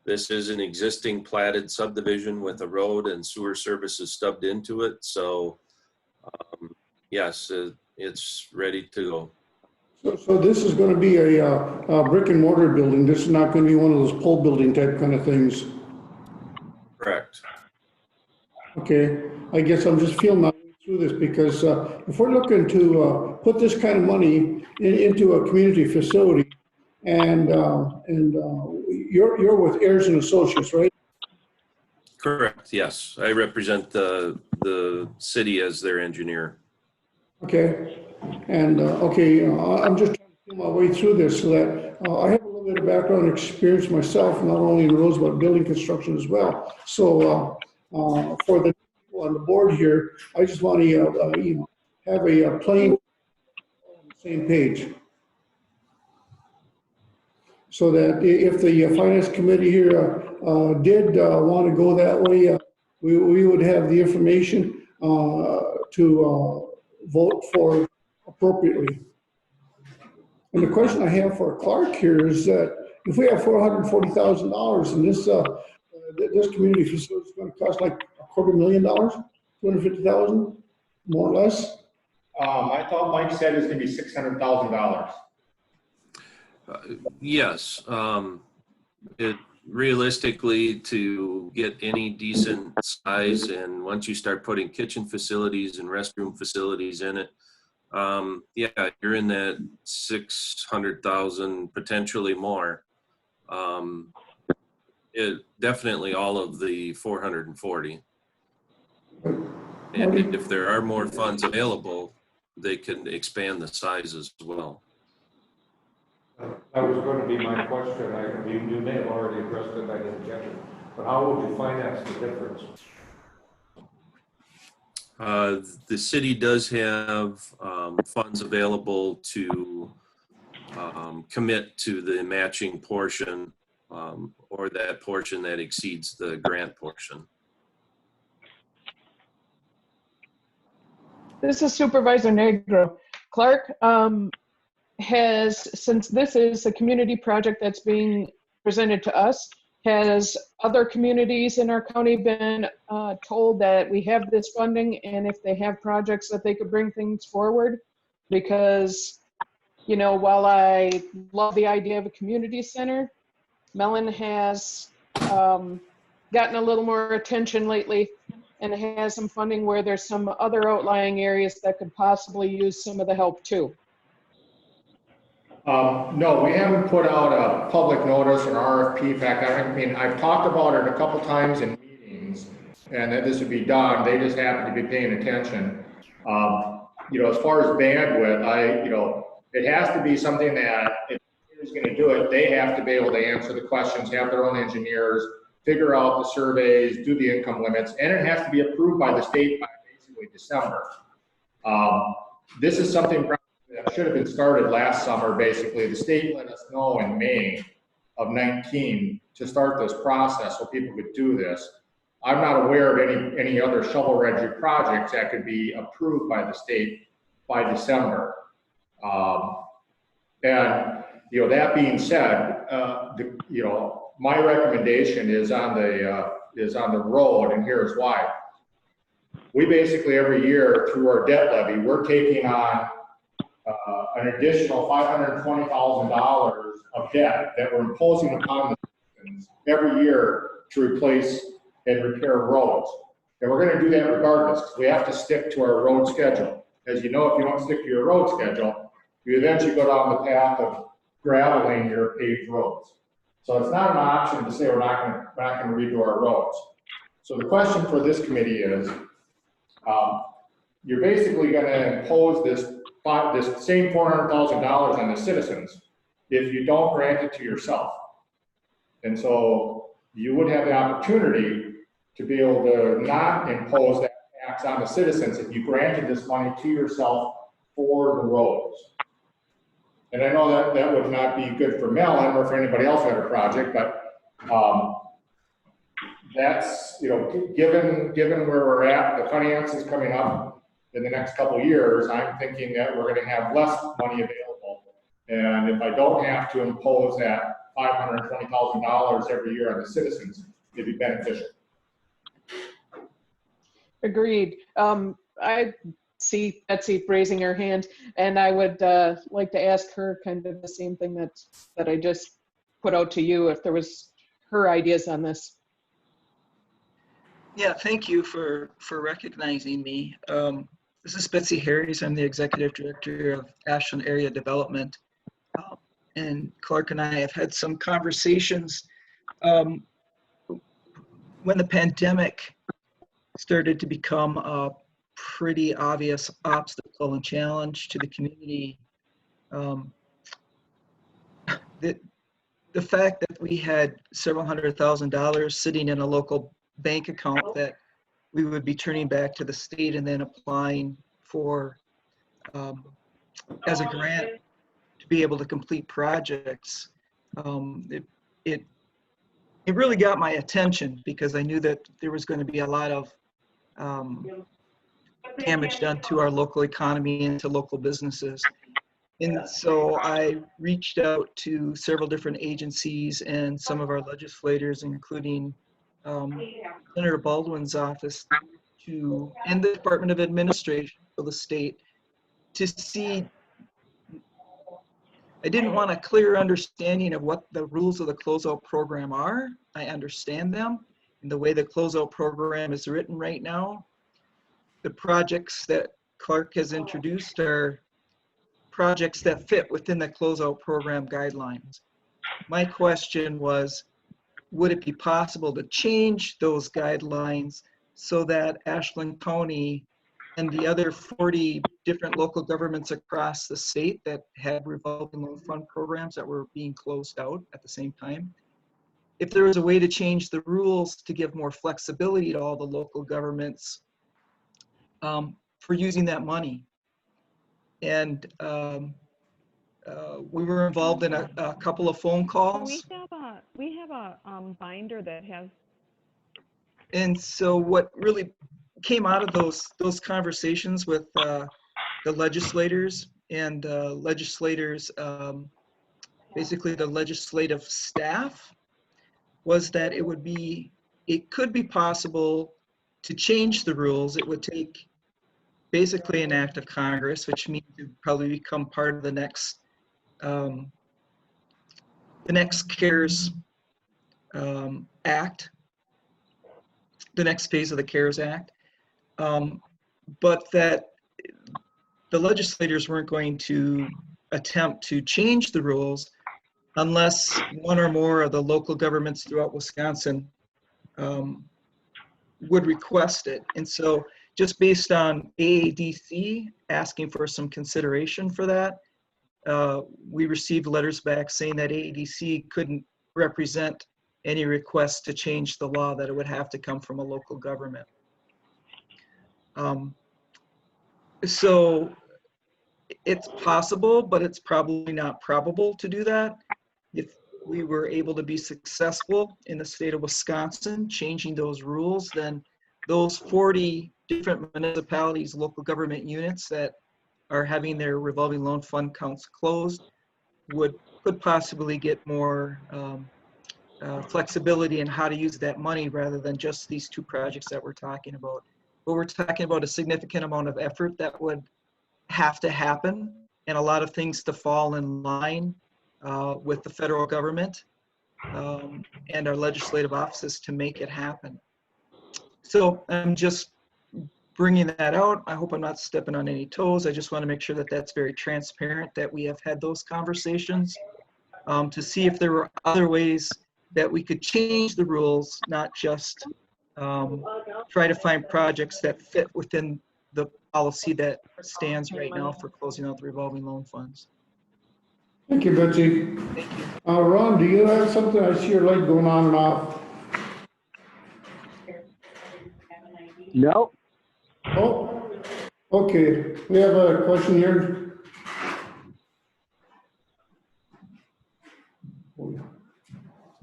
[SPEAKER 8] this is an existing platted subdivision with a road and sewer services stubbed into it. So yes, it's ready to go.
[SPEAKER 5] So this is going to be a brick and mortar building. This is not going to be one of those pole building type kind of things.
[SPEAKER 8] Correct.
[SPEAKER 5] Okay, I guess I'm just feeling my way through this because if we're looking to put this kind of money into a community facility, and you're with Ayers and Associates, right?
[SPEAKER 8] Correct. Yes, I represent the city as their engineer.
[SPEAKER 5] Okay, and I'm just trying to feel my way through this so that I have a little bit of background experience myself, not only in roads but building construction as well. So for the people on the board here, I just want to have a plain on the same page, so that if the finance committee here did want to go that way, we would have the information to vote for appropriately. And the question I have for Clark here is that if we have $440,000 and this community facility is going to cost like $250,000, $250,000, more or less.
[SPEAKER 4] I thought Mike said it's gonna be $600,000.
[SPEAKER 8] Yes. Realistically, to get any decent size, and once you start putting kitchen facilities and restroom facilities in it, you're in that 600,000, potentially more. It definitely all of the 440. And if there are more funds available, they can expand the size as well.
[SPEAKER 12] That was going to be my question. You may have already addressed it, I didn't catch it. But how would you finance the difference?
[SPEAKER 8] The city does have funds available to commit to the matching portion, or that portion that exceeds the grant portion.
[SPEAKER 3] This is Supervisor Negro. Clark, since this is a community project that's being presented to us, has other communities in our county been told that we have this funding, and if they have projects that they could bring things forward? Because, while I love the idea of a community center, Mellon has gotten a little more attention lately and has some funding where there's some other outlying areas that could possibly use some of the help too.
[SPEAKER 4] No, we haven't put out a public notice or RFP. In fact, I've talked about it a couple times in meetings, and that this would be done. They just happen to be paying attention. As far as bandwidth, it has to be something that if who's going to do it, they have to be able to answer the questions, have their own engineers, figure out the surveys, do the income limits, and it has to be approved by the state by basically December. This is something that should have been started last summer. Basically, the state let us know in May of 19 to start this process so people could do this. I'm not aware of any other shovel-ready projects that could be approved by the state by December. That being said, my recommendation is on the road, and here's why. We basically every year through our debt levy, we're taking on an additional $520,000 of debt that we're imposing upon the citizens every year to replace and repair roads. And we're gonna do that regardless, because we have to stick to our road schedule. As you know, if you don't stick to your road schedule, you eventually go down the path of graveling your paved roads. So it's not an option to say we're not gonna redo our roads. So the question for this committee is, you're basically gonna impose this same $400,000 on the citizens if you don't grant it to yourself. And so you would have the opportunity to be able to not impose that tax on the citizens if you granted this money to yourself for the roads. And I know that that would not be good for Mellon or for anybody else who had a project, but that's, you know, given where we're at, the finances coming up in the next couple of years, I'm thinking that we're going to have less money available. And if I don't have to impose that $520,000 every year on the citizens, it'd be beneficial.
[SPEAKER 3] Agreed. I see Betsy raising her hand, and I would like to ask her kind of the same thing that I just put out to you, if there was her ideas on this.
[SPEAKER 13] Yeah, thank you for recognizing me. This is Betsy Harries. I'm the Executive Director of Ashland Area Development. And Clark and I have had some conversations when the pandemic started to become a pretty obvious obstacle and challenge to the community. The fact that we had several $100,000 sitting in a local bank account that we would be turning back to the state and then applying for as a grant to be able to complete projects. It really got my attention because I knew that there was going to be a lot of damage done to our local economy and to local businesses. And so I reached out to several different agencies and some of our legislators, including Senator Baldwin's office and the Department of Administration for the state, to see. I didn't want a clear understanding of what the rules of the closeout program are. I understand them, and the way the closeout program is written right now, the projects that Clark has introduced are projects that fit within the closeout program guidelines. My question was, would it be possible to change those guidelines so that Ashland County and the other 40 different local governments across the state that had revolving loan fund programs that were being closed out at the same time, if there was a way to change the rules to give more flexibility to all the local governments for using that money. And we were involved in a couple of phone calls.
[SPEAKER 14] We have a binder that has.
[SPEAKER 13] And so what really came out of those conversations with the legislators and basically the legislative staff, was that it could be possible to change the rules. It would take basically an act of Congress, which means it would probably become part of the next CARES Act, the next phase of the CARES Act, but that the legislators weren't going to attempt to change the rules unless one or more of the local governments throughout Wisconsin would request it. And so just based on AADC asking for some consideration for that, we received letters back saying that AADC couldn't represent any request to change the law, that it would have to come from a local government. So it's possible, but it's probably not probable to do that. If we were able to be successful in the state of Wisconsin changing those rules, then those 40 different municipalities, local government units that are having their revolving loan fund accounts closed could possibly get more flexibility in how to use that money rather than just these two projects that we're talking about. But we're talking about a significant amount of effort that would have to happen and a lot of things to fall in line with the federal government and our legislative offices to make it happen. So I'm just bringing that out. I hope I'm not stepping on any toes. I just want to make sure that that's very transparent, that we have had those conversations to see if there were other ways that we could change the rules, not just try to find projects that fit within the policy that stands right now for closing out the revolving loan funds.
[SPEAKER 5] Thank you, Betsy.
[SPEAKER 13] Thank you.
[SPEAKER 5] Ron, do you have something? I see your light going on and off.
[SPEAKER 6] No.
[SPEAKER 5] Oh, okay. We have a question here.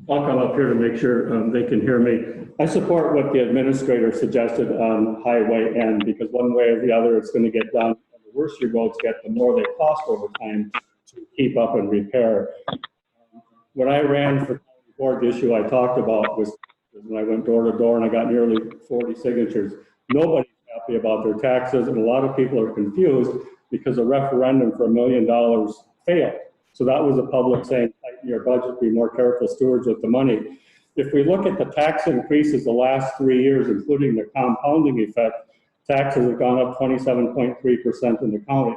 [SPEAKER 7] I'll come up here to make sure they can hear me. I support what the administrator suggested on highway end, because one way or the other, it's going to get done. And the worse your roads get, the more they cost over time to keep up and repair. When I ran for board, the issue I talked about was when I went door to door and I got nearly 40 signatures. Nobody's happy about their taxes, and a lot of people are confused because a referendum for $1 million failed. So that was the public saying, tighten your budget, be more careful stewards with the money. If we look at the tax increases the last 3 years, including the compounding effect, taxes have gone up 27.3% in the county.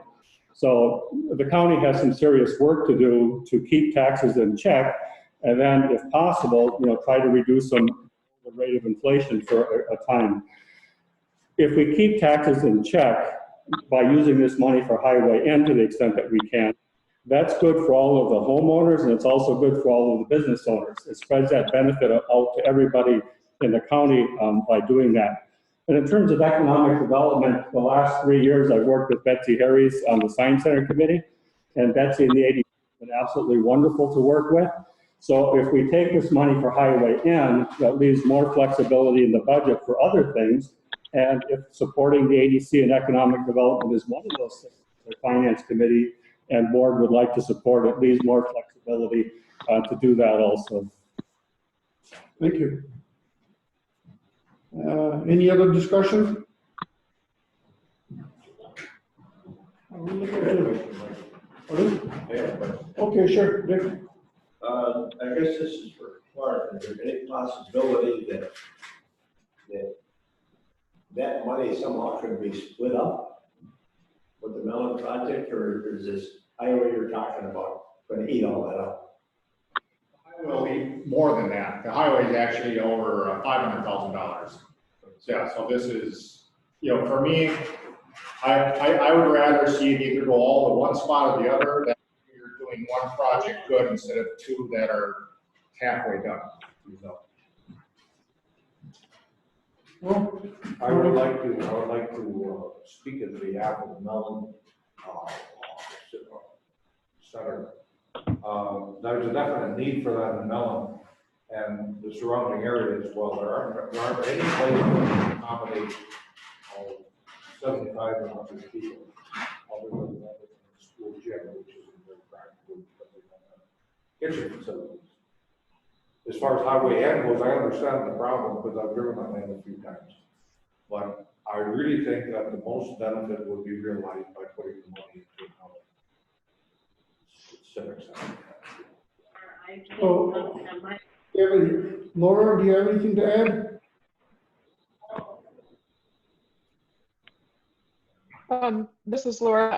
[SPEAKER 7] So the county has some serious work to do to keep taxes in check, and then, if possible, try to reduce the rate of inflation for a time. If we keep taxes in check by using this money for highway end to the extent that we can, that's good for all of the homeowners, and it's also good for all of the business owners. It spreads that benefit out to everybody in the county by doing that. And in terms of economic development, the last 3 years I've worked with Betsy Harris on the Science Center Committee, and Betsy and the AD have been absolutely wonderful to work with. So if we take this money for highway end, that leaves more flexibility in the budget for other things. And if supporting the ADC and economic development is one of those things, the Finance Committee and board would like to support, it leaves more flexibility to do that also.
[SPEAKER 5] Thank you. Any other discussion? Okay, sure, Dick.
[SPEAKER 1] I guess this is for Clark. Is there any possibility that money somehow could be split up with the Mellon project, or is this highway you're talking about going to eat all that up?
[SPEAKER 4] The highway will be more than that. The highway is actually over $500,000. Yeah, so this is, for me, I would rather see it either go all to one spot or the other, that you're doing one project good instead of two that are halfway done.
[SPEAKER 12] Well, I would like to speak in behalf of the Mellon Center. There's a definite need for that in Mellon and the surrounding area as well. There aren't any places that accommodate 75 or 100 people other than the school gym, which isn't very practical because they don't have kitchen facilities. As far as highway end goes, I understand the problem because I've driven on that a few times. But I really think that the most benefit would be realized by putting the money into another civic center.
[SPEAKER 5] So, Laura, do you have anything to add?
[SPEAKER 3] This is Laura.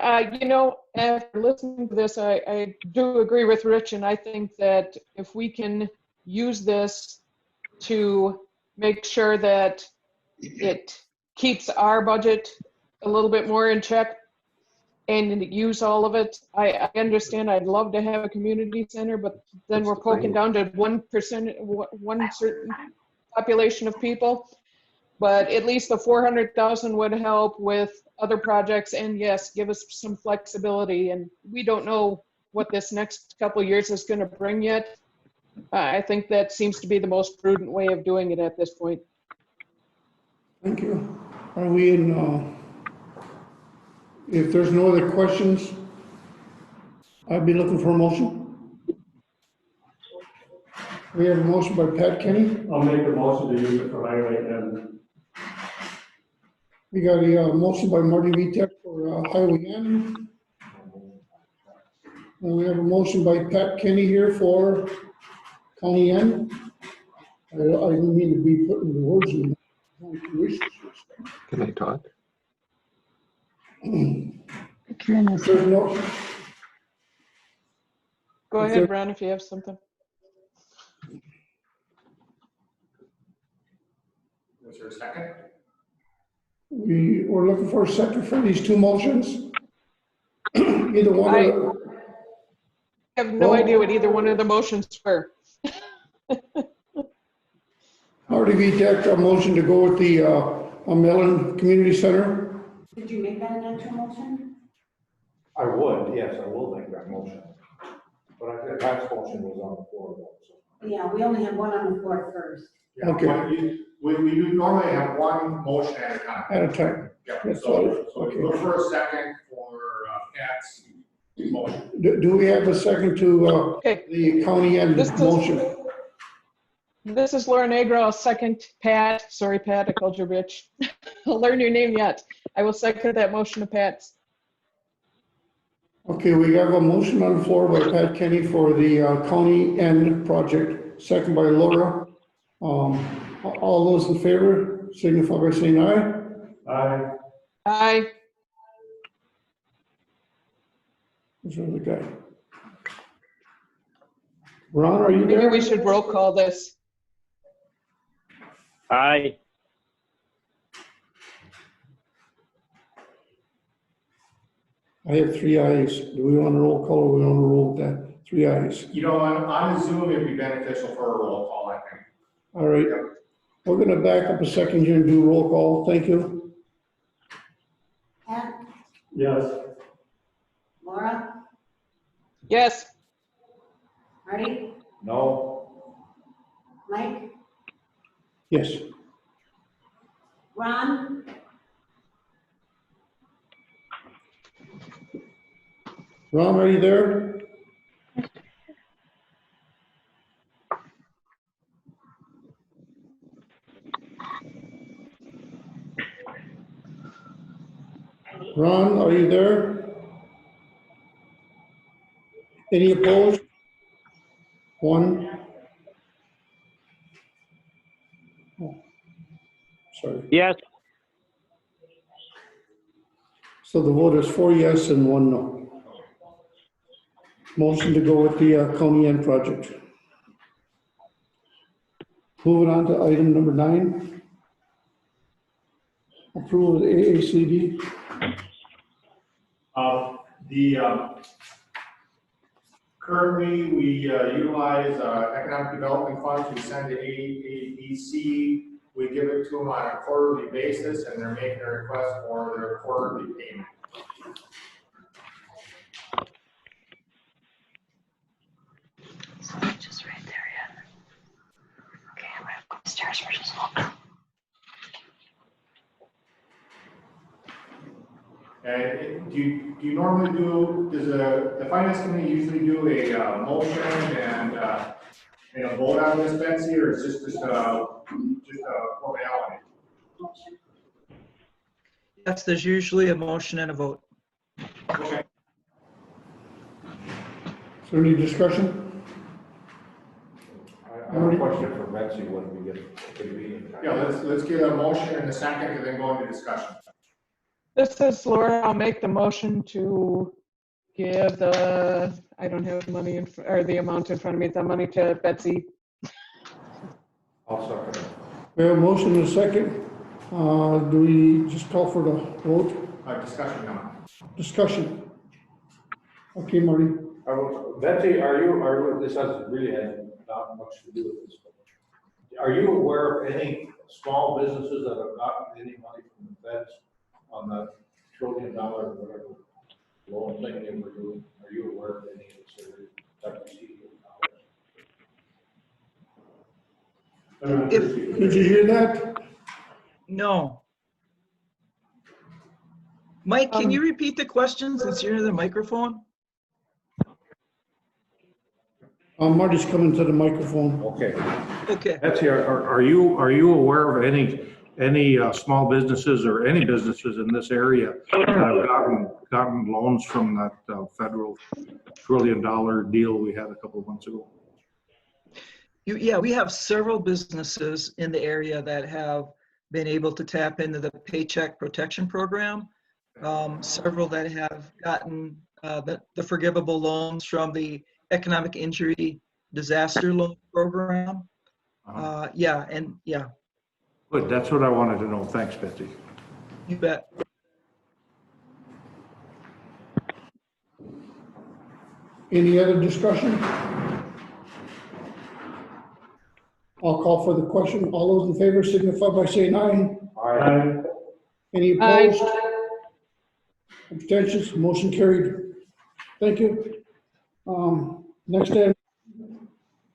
[SPEAKER 3] After listening to this, I do agree with Rich, and I think that if we can use this to make sure that it keeps our budget a little bit more in check and use all of it. I understand I'd love to have a community center, but then we're poking down to 1%, one certain population of people. But at least the 400,000 would help with other projects, and yes, give us some flexibility. And we don't know what this next couple of years is going to bring yet. I think that seems to be the most prudent way of doing it at this point.
[SPEAKER 5] Thank you. Are we in, if there's no other questions, I'd be looking for a motion. We have a motion by Pat Kenny.
[SPEAKER 7] I'll make a motion to use it for highway end.
[SPEAKER 5] We got a motion by Marty Vitek for highway end. We have a motion by Pat Kenny here for County N. I didn't mean to be putting the words in.
[SPEAKER 15] Can I talk?
[SPEAKER 5] There's no,
[SPEAKER 3] Go ahead, Ron, if you have something.
[SPEAKER 4] Was there a second?
[SPEAKER 5] we're looking for a second for these two motions. Either one
[SPEAKER 3] I
[SPEAKER 5] of
[SPEAKER 3] have no idea what either one of the motions were.
[SPEAKER 5] Marty Vitek, a motion to go with the Mellon Community Center.
[SPEAKER 2] Did you make that an actual motion?
[SPEAKER 12] I would, yes, I will make that motion. But I think Pat's motion was on the floor though, so.
[SPEAKER 2] Yeah, we only have one on the floor first.
[SPEAKER 4] Yeah,
[SPEAKER 5] Okay.
[SPEAKER 4] We do normally have one motion at a time.
[SPEAKER 5] At a time.
[SPEAKER 4] Yeah,
[SPEAKER 5] That's
[SPEAKER 4] so
[SPEAKER 5] all.
[SPEAKER 4] we look for a second for Pat's motion.
[SPEAKER 5] Do we have a second to
[SPEAKER 3] Okay,
[SPEAKER 5] the County N
[SPEAKER 3] This is-
[SPEAKER 5] motion?
[SPEAKER 3] this is Laura Negro. I'll second Pat. Sorry, Pat, I called you Rich. I'll learn your name yet. I will second that motion to Pat's.
[SPEAKER 5] Okay, we have a motion on the floor by Pat Kenny for the County N project, second by Laura. All those in favor, signify by saying aye.
[SPEAKER 7] Aye.
[SPEAKER 3] Aye.
[SPEAKER 5] Who's the other guy? Ron, are you
[SPEAKER 3] Maybe
[SPEAKER 5] there?
[SPEAKER 3] we should roll call this.
[SPEAKER 15] Aye.
[SPEAKER 5] I have 3 ayes. Do we want to roll call or we want to roll with that? 3 ayes.
[SPEAKER 4] You know, on Zoom, it'd be beneficial for a roll call, I think.
[SPEAKER 5] All right. We're going to back up a second here and do roll call. Thank you.
[SPEAKER 2] Pat,
[SPEAKER 7] Yes.
[SPEAKER 2] Laura,
[SPEAKER 3] Yes.
[SPEAKER 2] Marty,
[SPEAKER 12] No,
[SPEAKER 2] Mike,
[SPEAKER 5] Yes.
[SPEAKER 2] Ron,
[SPEAKER 5] Ron, are you there? Ron, are you there? Any opposed? One. Oh, sorry.
[SPEAKER 15] Yes.
[SPEAKER 5] So the vote is 4 yes and 1 no. Motion to go with the County N project. Moving on to item number 9. Approval of the AACD.
[SPEAKER 4] Currently, we utilize economic development funds. We send to AADC. We give it to them on a quarterly basis, and they're making a request for their quarterly payment.
[SPEAKER 6] Just right there, yeah. Okay, I'm gonna go upstairs for just a moment.
[SPEAKER 4] And do you normally do, does the finance committee usually do a motion and a vote on this, Betsy, or is this just a formality?
[SPEAKER 13] Yes, there's usually a motion and a vote.
[SPEAKER 4] Okay.
[SPEAKER 5] Is there any discussion?
[SPEAKER 12] I have a question for Betsy when we get convenient.
[SPEAKER 4] Yeah, let's get a motion and a second and then go into discussion.
[SPEAKER 3] This is Laura. I'll make the motion to give the, I don't have the money or the amount in front of me, the money to Betsy.
[SPEAKER 12] I'll second it.
[SPEAKER 5] We have a motion and a second. Do we just call for the vote?
[SPEAKER 4] Discussion now.
[SPEAKER 5] Discussion. Okay, Marty.
[SPEAKER 12] Betsy, are you, this has really not much to do with this. Are you aware of any small businesses that have gotten any money from the feds on that $1 trillion or whatever loan thing they were doing? Are you aware of any that received dollars?
[SPEAKER 5] Did you hear that?
[SPEAKER 13] No. Mike, can you repeat the question since you're in the microphone?
[SPEAKER 5] Marty's coming to the microphone.
[SPEAKER 12] Okay.
[SPEAKER 13] Okay.
[SPEAKER 12] Betsy, are you aware of any any small businesses or any businesses in this area that have gotten loans from that federal $1 trillion deal we had a couple of months ago?
[SPEAKER 13] Yeah, we have several businesses in the area that have been able to tap into the Paycheck Protection Program. Several that have gotten the forgivable loans from the Economic Injury Disaster Loan Program. Yeah.
[SPEAKER 12] Good, that's what I wanted to know. Thanks, Betsy.
[SPEAKER 13] You bet.
[SPEAKER 5] Any other discussion? I'll call for the question. All those in favor signify by saying aye.
[SPEAKER 7] Aye.
[SPEAKER 5] Any
[SPEAKER 3] Aye.
[SPEAKER 5] opposed? Abstentions? Motion carried. Thank you. Next item,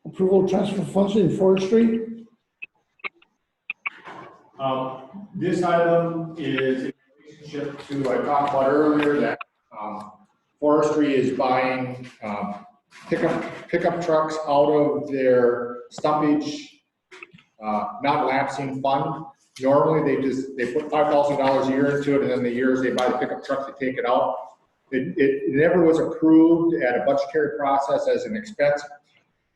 [SPEAKER 5] approval of transfer funds in forestry.
[SPEAKER 4] This item is in relationship to, I talked about earlier, that forestry is buying pickup trucks out of their stumpage not lapsing fund. Normally, they put $5,000 a year into it, and then the years they buy the pickup truck, they take it out. It never was approved at a budgetary process as an expense,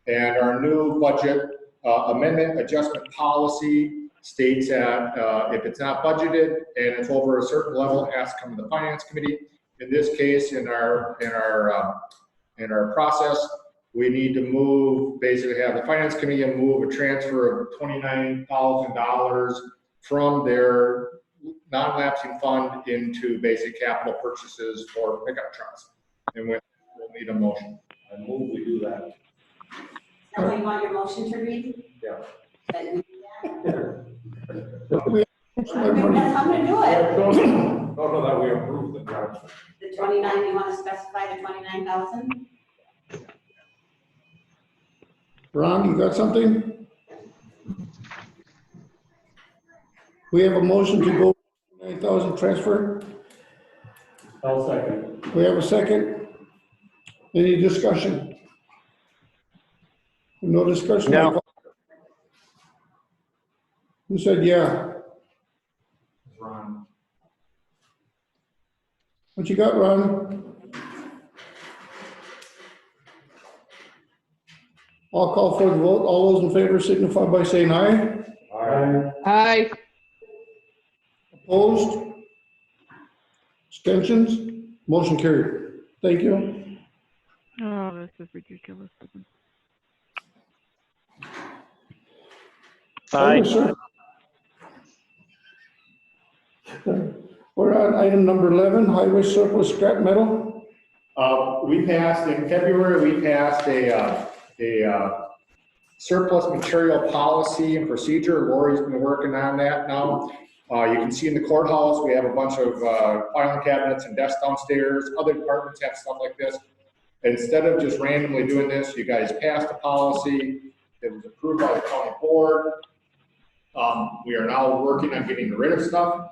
[SPEAKER 4] and our new budget amendment adjustment policy states that if it's not budgeted and it's over a certain level, it has to come to the finance committee. In this case, in our process, we need to basically have the finance committee move a transfer of $29,000 from their non-lapsing fund into basic capital purchases for pickup trucks. And we'll need a motion.
[SPEAKER 12] I move we do that.
[SPEAKER 2] Is that what you want your motion to read?
[SPEAKER 12] Yeah.
[SPEAKER 2] That you-
[SPEAKER 5] That's
[SPEAKER 2] I'm gonna do it.
[SPEAKER 12] No, that we approve the transfer.
[SPEAKER 2] The 29, you want to specify the 29,000?
[SPEAKER 5] Ron, you got something? We have a motion to go 9,000 transfer.
[SPEAKER 7] I'll second.
[SPEAKER 5] We have a second. Any discussion? No discussion?
[SPEAKER 1] No.
[SPEAKER 5] Who said yeah?
[SPEAKER 4] Ron.
[SPEAKER 5] What you got, Ron? I'll call for the vote. All those in favor signify by saying aye.
[SPEAKER 7] Aye.
[SPEAKER 3] Aye.
[SPEAKER 5] Opposed? Abstentions? Motion carried. Thank you.
[SPEAKER 14] Oh, this is ridiculous.
[SPEAKER 5] Aye. Sir. We're on item number 11, highway surplus scrap metal.
[SPEAKER 4] We passed, in February, we passed a surplus material policy and procedure. Lori's been working on that now. You can see in the courthouse, we have a bunch of filing cabinets and desks downstairs. Other departments have stuff like this. Instead of just randomly doing this, you guys passed a policy. It was approved by the county board. We are now working on getting rid of stuff.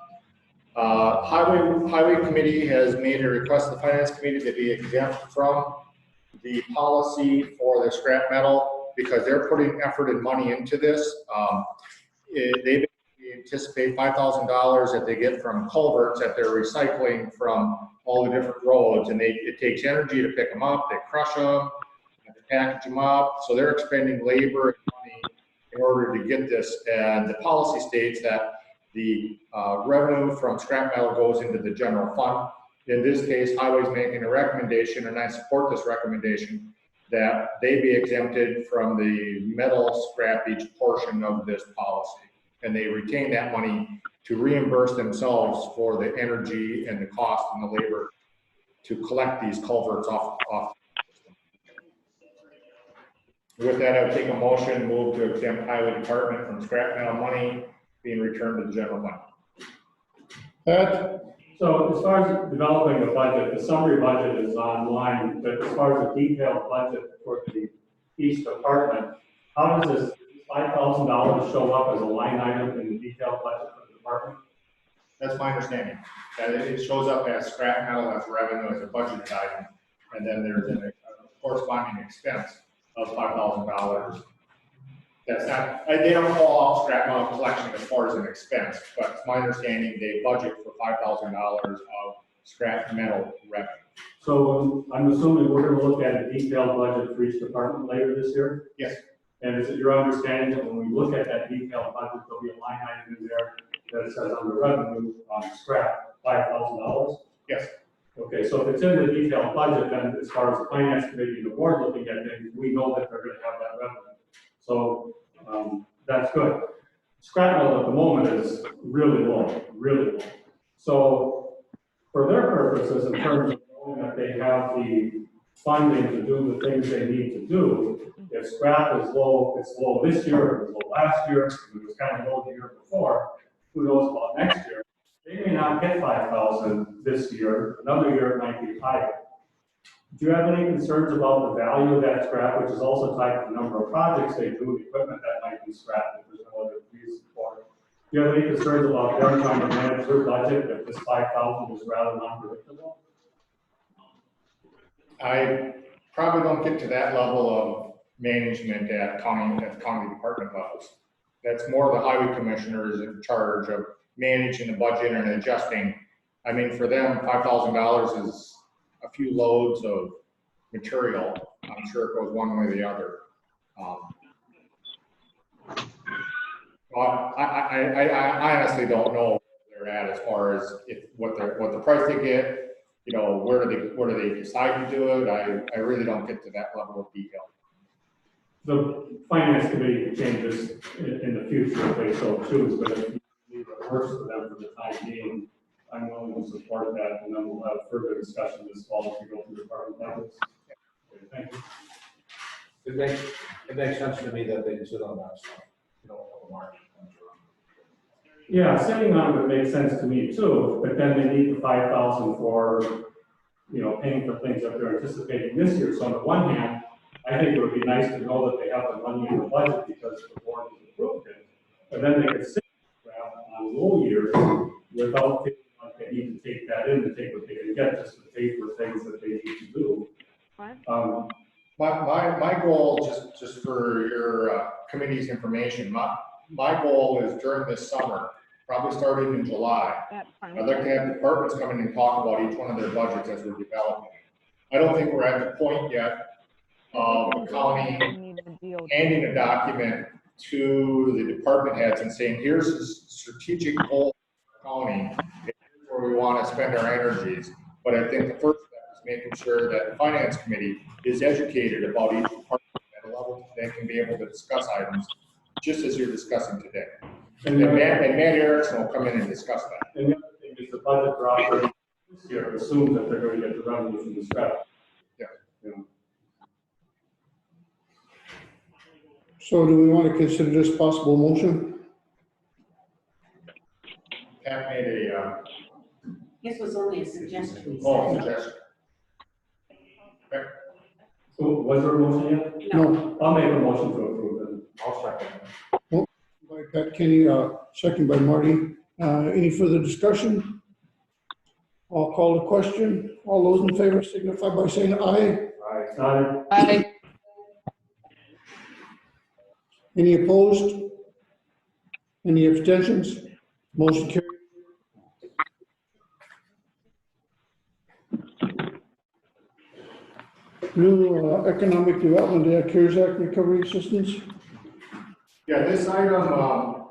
[SPEAKER 4] Highway committee has made a request to the finance committee to be exempt from the policy for the scrap metal because they're putting effort and money into this. They anticipate $5,000 that they get from culverts that they're recycling from all the different roads, and it takes energy to pick them up. They crush them, and to package them up, so they're expending labor and money in order to get this. And the policy states that the revenue from scrap metal goes into the general fund. In this case, Highway's making a recommendation, and I support this recommendation, that they be exempted from the metal scrappage portion of this policy. And they retain that money to reimburse themselves for the energy and the cost and the labor to collect these culverts off the system. With that, I would take a motion, move to exempt highway department from scrap metal money being returned to the general fund.
[SPEAKER 5] Pat?
[SPEAKER 7] So as far as developing a budget, the summary budget is online, but as far as the detailed budget for each department, how does this $5,000 show up as a line item in the detailed budget for the department?
[SPEAKER 4] That's my understanding. That it shows up as scrap metal, as revenue, as a budgeted item, and then there's a corresponding expense of $5,000 That's not, they don't call out scrap metal collection as far as an expense, but it's my understanding they budget for $5,000 of scrap metal revenue.
[SPEAKER 7] So I'm assuming we're gonna look at a detailed budget for each department later this year?
[SPEAKER 4] Yes.
[SPEAKER 7] And is it your understanding that when we look at that detailed budget, there'll be a line item in there that says under revenue, scrap, $5,000?
[SPEAKER 4] Yes.
[SPEAKER 7] Okay, so if it's in the detailed budget, then as far as the finance committee and the board looking at things, we know that they're gonna have that revenue. So, that's good. Scrap metal at the moment is really low, really low. So for their purposes, in terms of knowing that they have the funding to do the things they need to do, if scrap is low, it's low this year, it was low last year, it was kind of low the year before, who knows about next year? They may not get 5,000 this year, another year it might be higher. Do you have any concerns about the value of that scrap, which is also tied to the number of projects they do, the equipment that might be scrapped if there's no other reason for it? Do you have any concerns about them trying to manage their budget if this 5,000 is rather unpredictable?
[SPEAKER 4] I probably don't get to that level of management at county department levels. That's more the highway commissioners in charge of managing the budget and adjusting. I mean, for them, $5,000 is a few loads of material. I'm sure it goes one way or the other. I honestly don't know where they're at as far as what the price they get. You know, where do they decide to do it? I really don't get to that level of detail.
[SPEAKER 7] The finance committee can change this in the future if they so choose, but if you leave it worse for them for the time being, I'm willing to support that, and then we'll have further discussion this fall as we go through department budgets. Okay, thank you.
[SPEAKER 12] It makes sense to me that they can sit on that stuff, you know, the market comes around.
[SPEAKER 7] Yeah, sitting on it makes sense to me too, but then they need the 5,000 for, you know, paying for things that they're anticipating this year. So on the one hand, I think it would be nice to know that they have the money in the budget because the board has approved it. But then they could sit on low years without feeling like they need to take that in to take what they can get just to pay for things that they need to do.
[SPEAKER 4] My goal, just for your committee's information, my goal is during this summer, probably starting in July, I'd like to have departments come in and talk about each one of their budgets as we're developing. I don't think we're at the point yet of the county handing a document to the department heads and saying, here's the strategic goal of the county, here's where we want to spend our energies. But I think the first step is making sure that the finance committee is educated about each department at a level that they can be able to discuss items, just as you're discussing today. And Matt Erickson will come in and discuss that.
[SPEAKER 7] And the other thing is the budget for operating this year assumes that they're going to get the revenue from the scrap.
[SPEAKER 4] Yeah.
[SPEAKER 7] You know.
[SPEAKER 5] So do we want to consider this possible motion?
[SPEAKER 4] Pat made a,
[SPEAKER 2] This was only a suggestion.
[SPEAKER 4] suggestion. Okay.
[SPEAKER 7] So was there a motion yet?
[SPEAKER 5] No.
[SPEAKER 7] I'll make a motion to approve then.
[SPEAKER 12] I'll second.
[SPEAKER 5] By Pat Kenny, second by Marty. Any further discussion? I'll call the question. All those in favor signify by saying aye.
[SPEAKER 7] Aye.
[SPEAKER 3] Aye.
[SPEAKER 5] Any opposed? Any abstentions? Motion carried. New economic development, CARES Act recovery assistance.
[SPEAKER 4] Yeah, this item,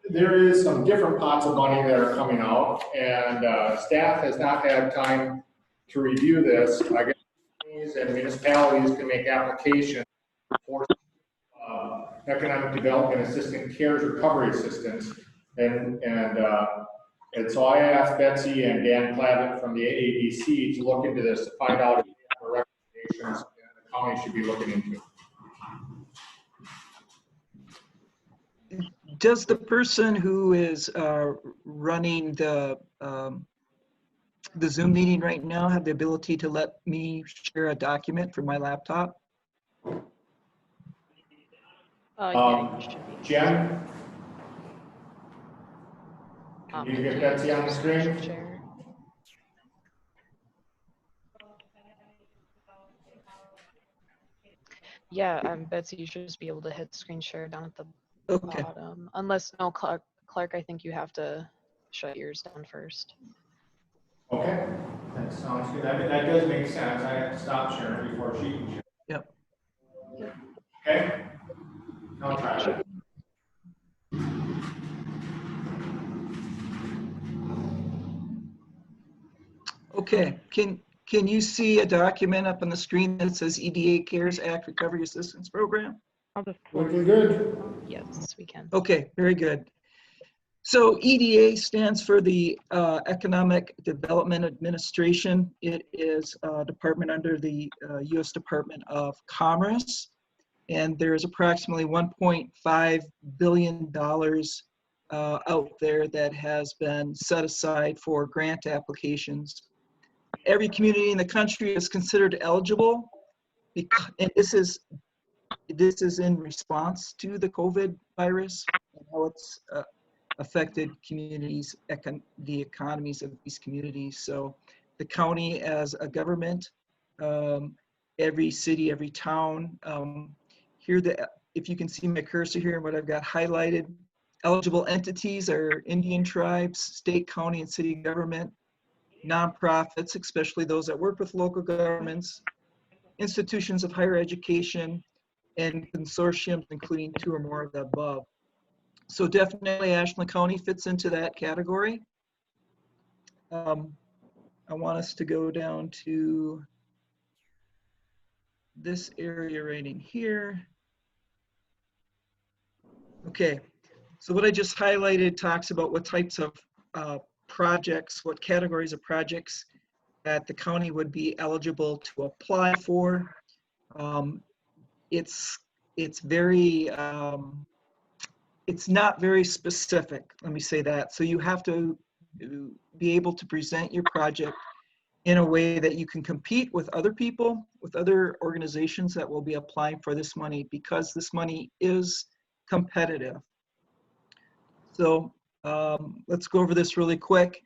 [SPEAKER 4] there is some different pots of money that are coming out, and staff has not had time to review this. I guess companies and municipalities can make applications for economic development assistance, CARES recovery assistance, and so I asked Betsy and Dan Clavitt from the AADC to look into this to find out if there are recommendations that the county should be looking into.
[SPEAKER 13] Does the person who is running the Zoom meeting right now have the ability to let me share a document from my laptop?
[SPEAKER 4] Jen? Can you get Betsy on the screen?
[SPEAKER 14] Yeah, Betsy, you should just be able to hit screen share down at the
[SPEAKER 13] Okay.
[SPEAKER 14] bottom. Unless, no, Clark, I think you have to shut yours down first.
[SPEAKER 4] Okay, that sounds good. That does make sense. I have to stop sharing before she can share.
[SPEAKER 13] Yep.
[SPEAKER 4] Okay? I'll try that.
[SPEAKER 13] Okay, can you see a document up on the screen that says EDA CARES Act Recovery Assistance Program?
[SPEAKER 14] I'll just
[SPEAKER 12] Looking good.
[SPEAKER 14] Yes, we can.
[SPEAKER 13] Okay, very good. So EDA stands for the Economic Development Administration. It is a department under the U.S. Department of Commerce. And there's approximately $1.5 billion out there that has been set aside for grant applications. Every community in the country is considered eligible, and this is in response to the COVID virus and how it's affected communities, the economies of these communities. So the county as a government, every city, every town, here, if you can see my cursor here and what I've got highlighted, eligible entities are Indian tribes, state, county, and city government, nonprofits, especially those that work with local governments, institutions of higher education, and consortiums, including 2 or more of the above. So definitely Ashland County fits into that category. I want us to go down to this area right in here. Okay, so what I just highlighted talks about what types of projects, what categories of projects that the county would be eligible to apply for. It's very, it's not very specific, let me say that. So you have to be able to present your project in a way that you can compete with other people, with other organizations that will be applying for this money, because this money is competitive. So let's go over this really quick.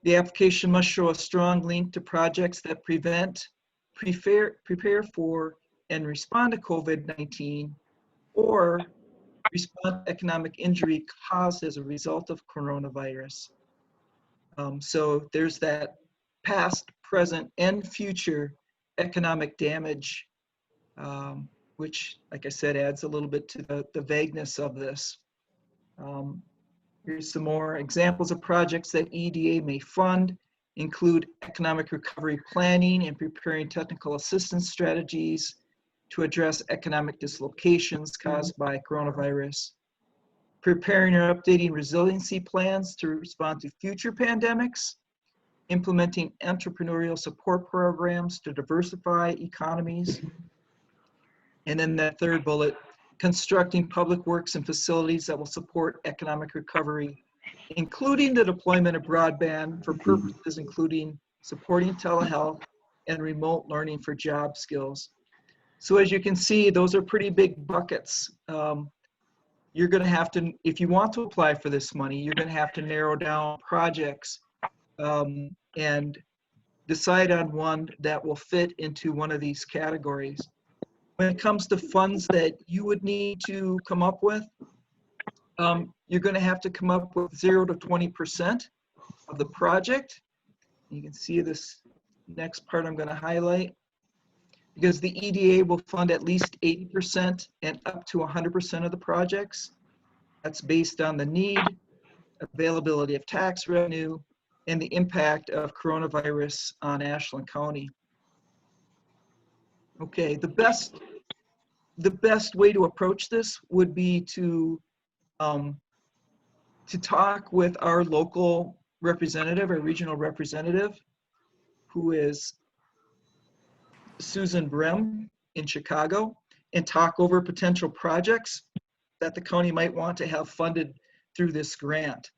[SPEAKER 13] The application must show a strong link to projects that prevent, prepare for, and respond to COVID-19, or respond to economic injury caused as a result of coronavirus. So there's that past, present, and future economic damage, which, like I said, adds a little bit to the vagueness of this. Here's some more examples of projects that EDA may fund, include economic recovery planning and preparing technical assistance strategies to address economic dislocations caused by coronavirus, preparing or updating resiliency plans to respond to future pandemics, implementing entrepreneurial support programs to diversify economies, and then that third bullet, constructing public works and facilities that will support economic recovery, including the deployment of broadband for purposes including supporting telehealth and remote learning for job skills. So as you can see, those are pretty big buckets. You're gonna have to, if you want to apply for this money, you're gonna have to narrow down projects and decide on one that will fit into one of these categories. When it comes to funds that you would need to come up with, you're going to have to come up with 0 to 20% of the project. You can see this next part I'm going to highlight, because the EDA will fund at least 80% and up to 100% of the projects. That's based on the need, availability of tax revenue, and the impact of coronavirus on Ashland County. Okay, the best way to approach this would be to talk with our local representative or regional representative, who is Susan Brehm in Chicago, and talk over potential projects that the county might want to have funded through this grant.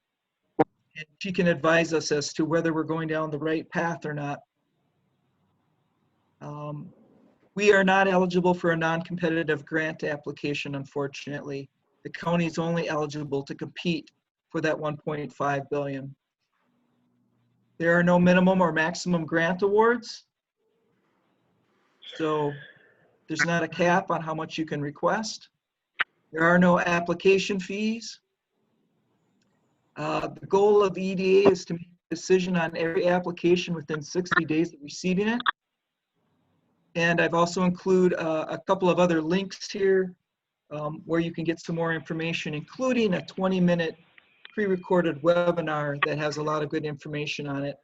[SPEAKER 13] And she can advise us as to whether we're going down the right path or not. We are not eligible for a non-competitive grant application, unfortunately. The county is only eligible to compete for that $1.5 billion. There are no minimum or maximum grant awards. So There's not a cap on how much you can request. There are no application fees. The goal of EDA is to make a decision on every application within 60 days of receiving it. And I've also included a couple of other links here where you can get some more information, including a 20-minute pre-recorded webinar that has a lot of good information on it.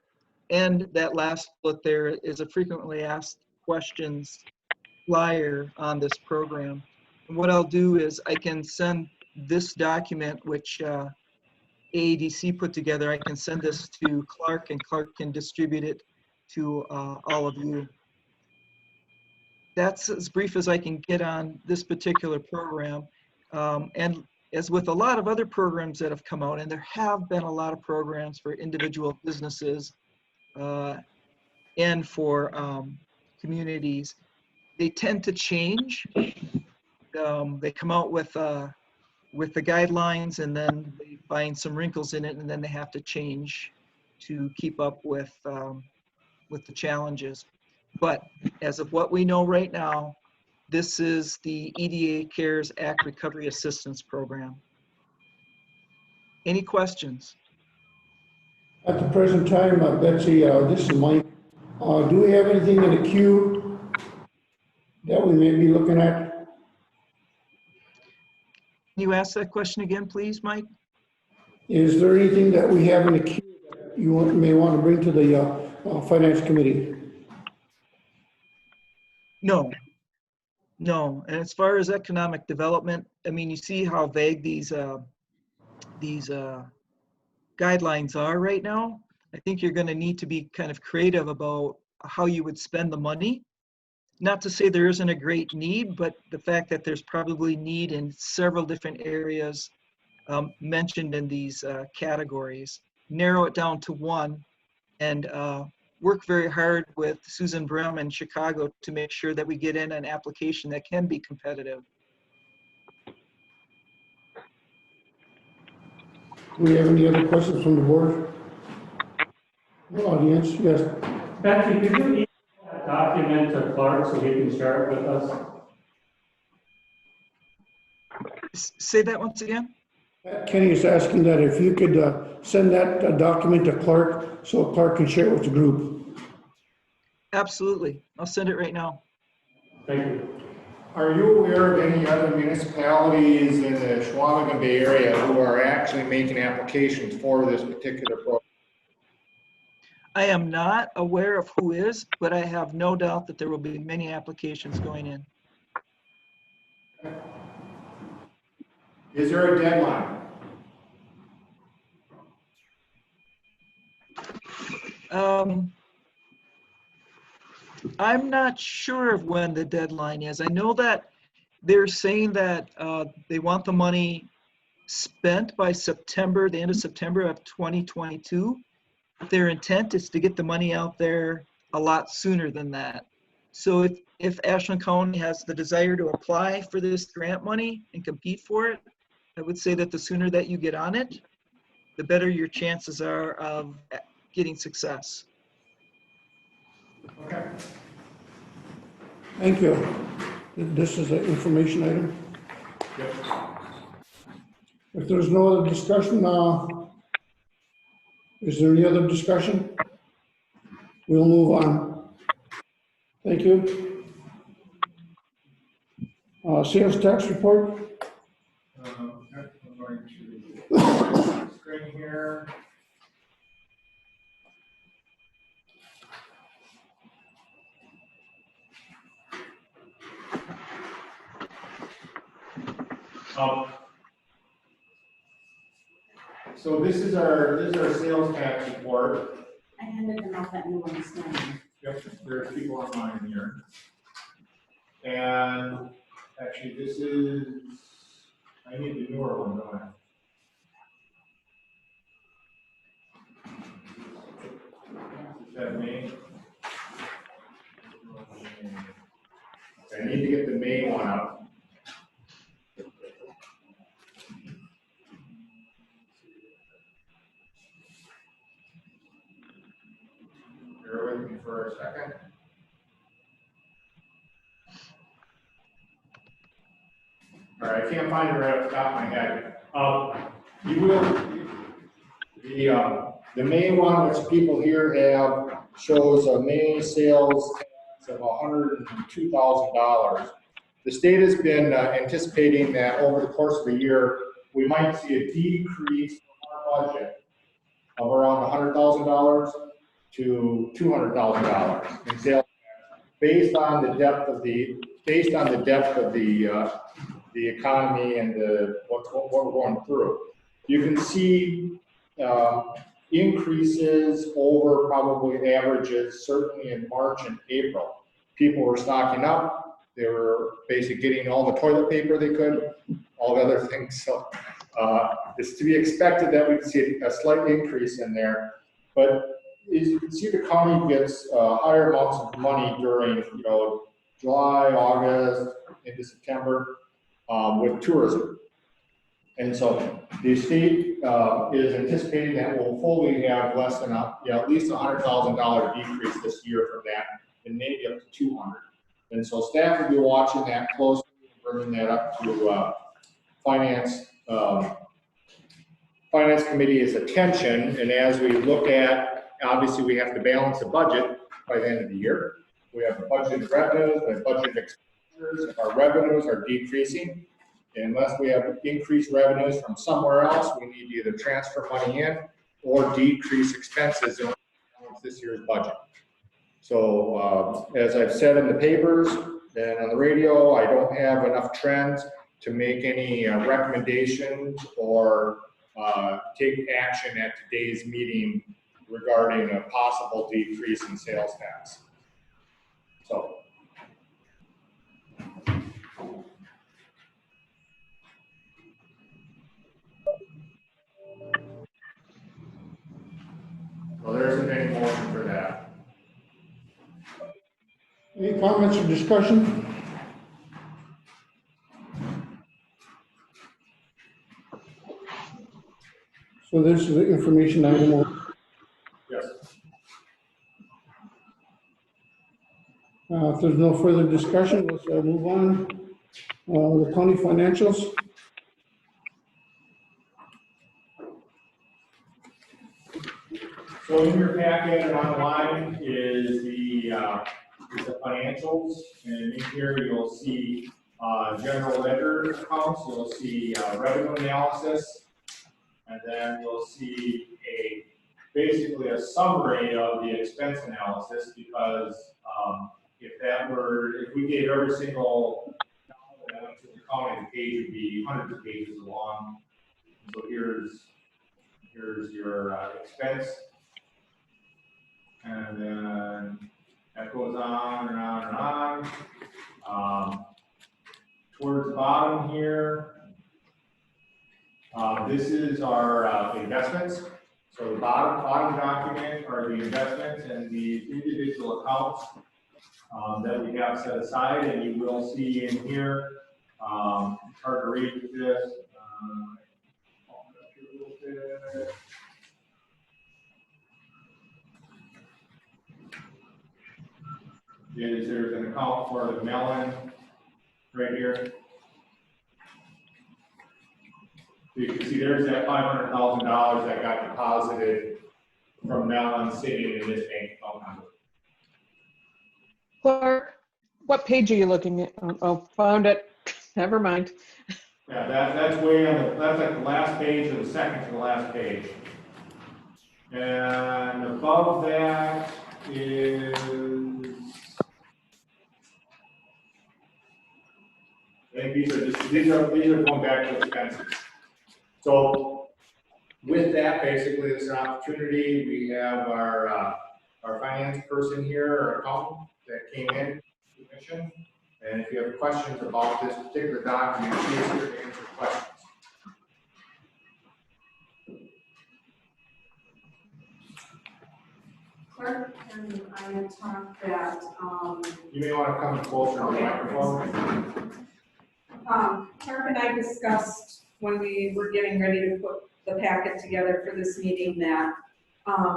[SPEAKER 13] And that last bullet there is a frequently asked questions flyer on this program. And what I'll do is I can send this document, which AADC put together, I can send this to Clark, and Clark can distribute it to all of you. That's as brief as I can get on this particular program. And as with a lot of other programs that have come out, and there have been a lot of programs for individual businesses and for communities, they tend to change. They come out with the guidelines, and then they find some wrinkles in it, and then they have to change to keep up with the challenges. But as of what we know right now, this is the EDA CARES Act Recovery Assistance Program. Any questions?
[SPEAKER 5] At the present time, Betsy, this is Mike. Do we have anything in the queue that we may be looking at?
[SPEAKER 13] Can you ask that question again, please, Mike?
[SPEAKER 5] Is there anything that we have in the queue that you may want to bring to the Finance Committee?
[SPEAKER 13] No. No. And as far as economic development, I mean, you see how vague these guidelines are right now. I think you're going to need to be kind of creative about how you would spend the money. Not to say there isn't a great need, but the fact that there's probably need in several different areas mentioned in these categories. Narrow it down to one, and work very hard with Susan Brum in Chicago to make sure that we get in an application that can be competitive.
[SPEAKER 5] Do we have any other questions from the board? The audience, yes.
[SPEAKER 7] Betsy, could you email that document to Clark so he can share it with us?
[SPEAKER 13] Say that once again?
[SPEAKER 5] Kenny is asking that if you could send that document to Clark so Clark can share it with the group.
[SPEAKER 13] Absolutely. I'll send it right now.
[SPEAKER 7] Thank you.
[SPEAKER 4] Are you aware of any other municipalities in the Chequamegon Bay area who are actually making applications for this particular program?
[SPEAKER 13] I am not aware of who is, but I have no doubt that there will be many applications going in.
[SPEAKER 4] Is there a deadline?
[SPEAKER 13] I'm not sure of when the deadline is. I know that they're saying that they want the money spent by September, the end of September of 2022. Their intent is to get the money out there a lot sooner than that. So if Ashland County has the desire to apply for this grant money and compete for it, I would say that the sooner that you get on it, the better your chances are of getting success.
[SPEAKER 4] Okay.
[SPEAKER 5] Thank you. This is an information item.
[SPEAKER 4] Yep.
[SPEAKER 5] If there's no other discussion, is there any other discussion? We'll move on. Thank you. Sales tax report.
[SPEAKER 4] I'm going to screen here. So this is our sales tax report.
[SPEAKER 2] I handed them out that new one this morning.
[SPEAKER 4] Yep, there's people online here. And actually this is, I need the newer one, don't I? Is that May? I need to get the May one up. Bear with me for a second. All right, I can't find it right off the top of my head. You will, the main one which people here have shows a May sales tax of $102,000. The state has been anticipating that over the course of the year, we might see a decrease from our budget of around $100,000 to $200,000 in sales tax, based on the depth of the economy and what we're going through. You can see increases over probably averages, certainly in March and April. People were stocking up. They were basically getting all the toilet paper they could, all the other things. So it's to be expected that we could see a slight increase in there. But as you can see, the county gets higher amounts of money during, July, August, into September with tourism. And so the state is anticipating that we'll fully have less than at least $100,000 decrease this year from that, and maybe up to $200,000. And so staff will be watching that closely, bringing that up to finance committee's attention. And as we look at, obviously we have to balance the budget by the end of the year. We have budgeted revenues, we have budgeted expenditures. If our revenues are decreasing, unless we have increased revenues from somewhere else, we need to either transfer money in or decrease expenses in this year's budget. So as I've said in the papers and on the radio, I don't have enough trends to make any recommendations or take action at today's meeting regarding a possible decrease in sales tax. So. So there isn't any motion for that.
[SPEAKER 5] Any comments or discussion? So this is the information item.
[SPEAKER 4] Yes.
[SPEAKER 5] If there's no further discussion, let's move on. The county financials.
[SPEAKER 4] So in your packet and online is the financials, and in here you'll see general ledger accounts, you'll see revenue analysis, and then you'll see basically a summary of the expense analysis, because if we gave every single dollar that went to the county, the page would be hundreds of pages long. So here's your expense. And then that goes on and on and on. Towards the bottom here, this is our investments. So the bottom document are the investments and the individual accounts that we have set aside, and you will see in here, it's hard to read with this. There's an account for the melon right here. So you can see there's that $500,000 that got deposited from melon sitting in this bank account.
[SPEAKER 3] Clark, what page are you looking at? Oh, found it. Never mind.
[SPEAKER 4] Yeah, that's way on that's like the last page or the second to the last page. And above that is, I think these are going back to expenses. So with that, basically, this is an opportunity. We have our finance person here, our accountant that came in to commission. And if you have questions about this particular document, he is here to answer questions.
[SPEAKER 2] Clerk and I had talked that,
[SPEAKER 4] You may want to come closer to the microphone.
[SPEAKER 15] Clark and I discussed when we were getting ready to put the packet together for this meeting that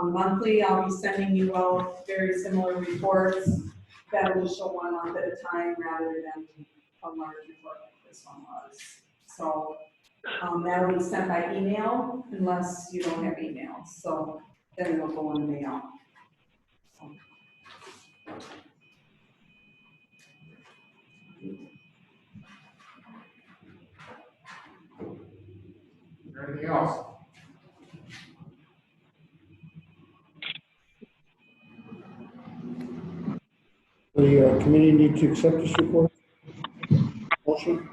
[SPEAKER 15] monthly I'll be sending you out very similar reports that will show one month at a time rather than a large report like this one was. So, that'll be sent by email unless you don't have email, so then it'll go in the mail.
[SPEAKER 4] Anything else?
[SPEAKER 5] The committee need to accept this report? Motion,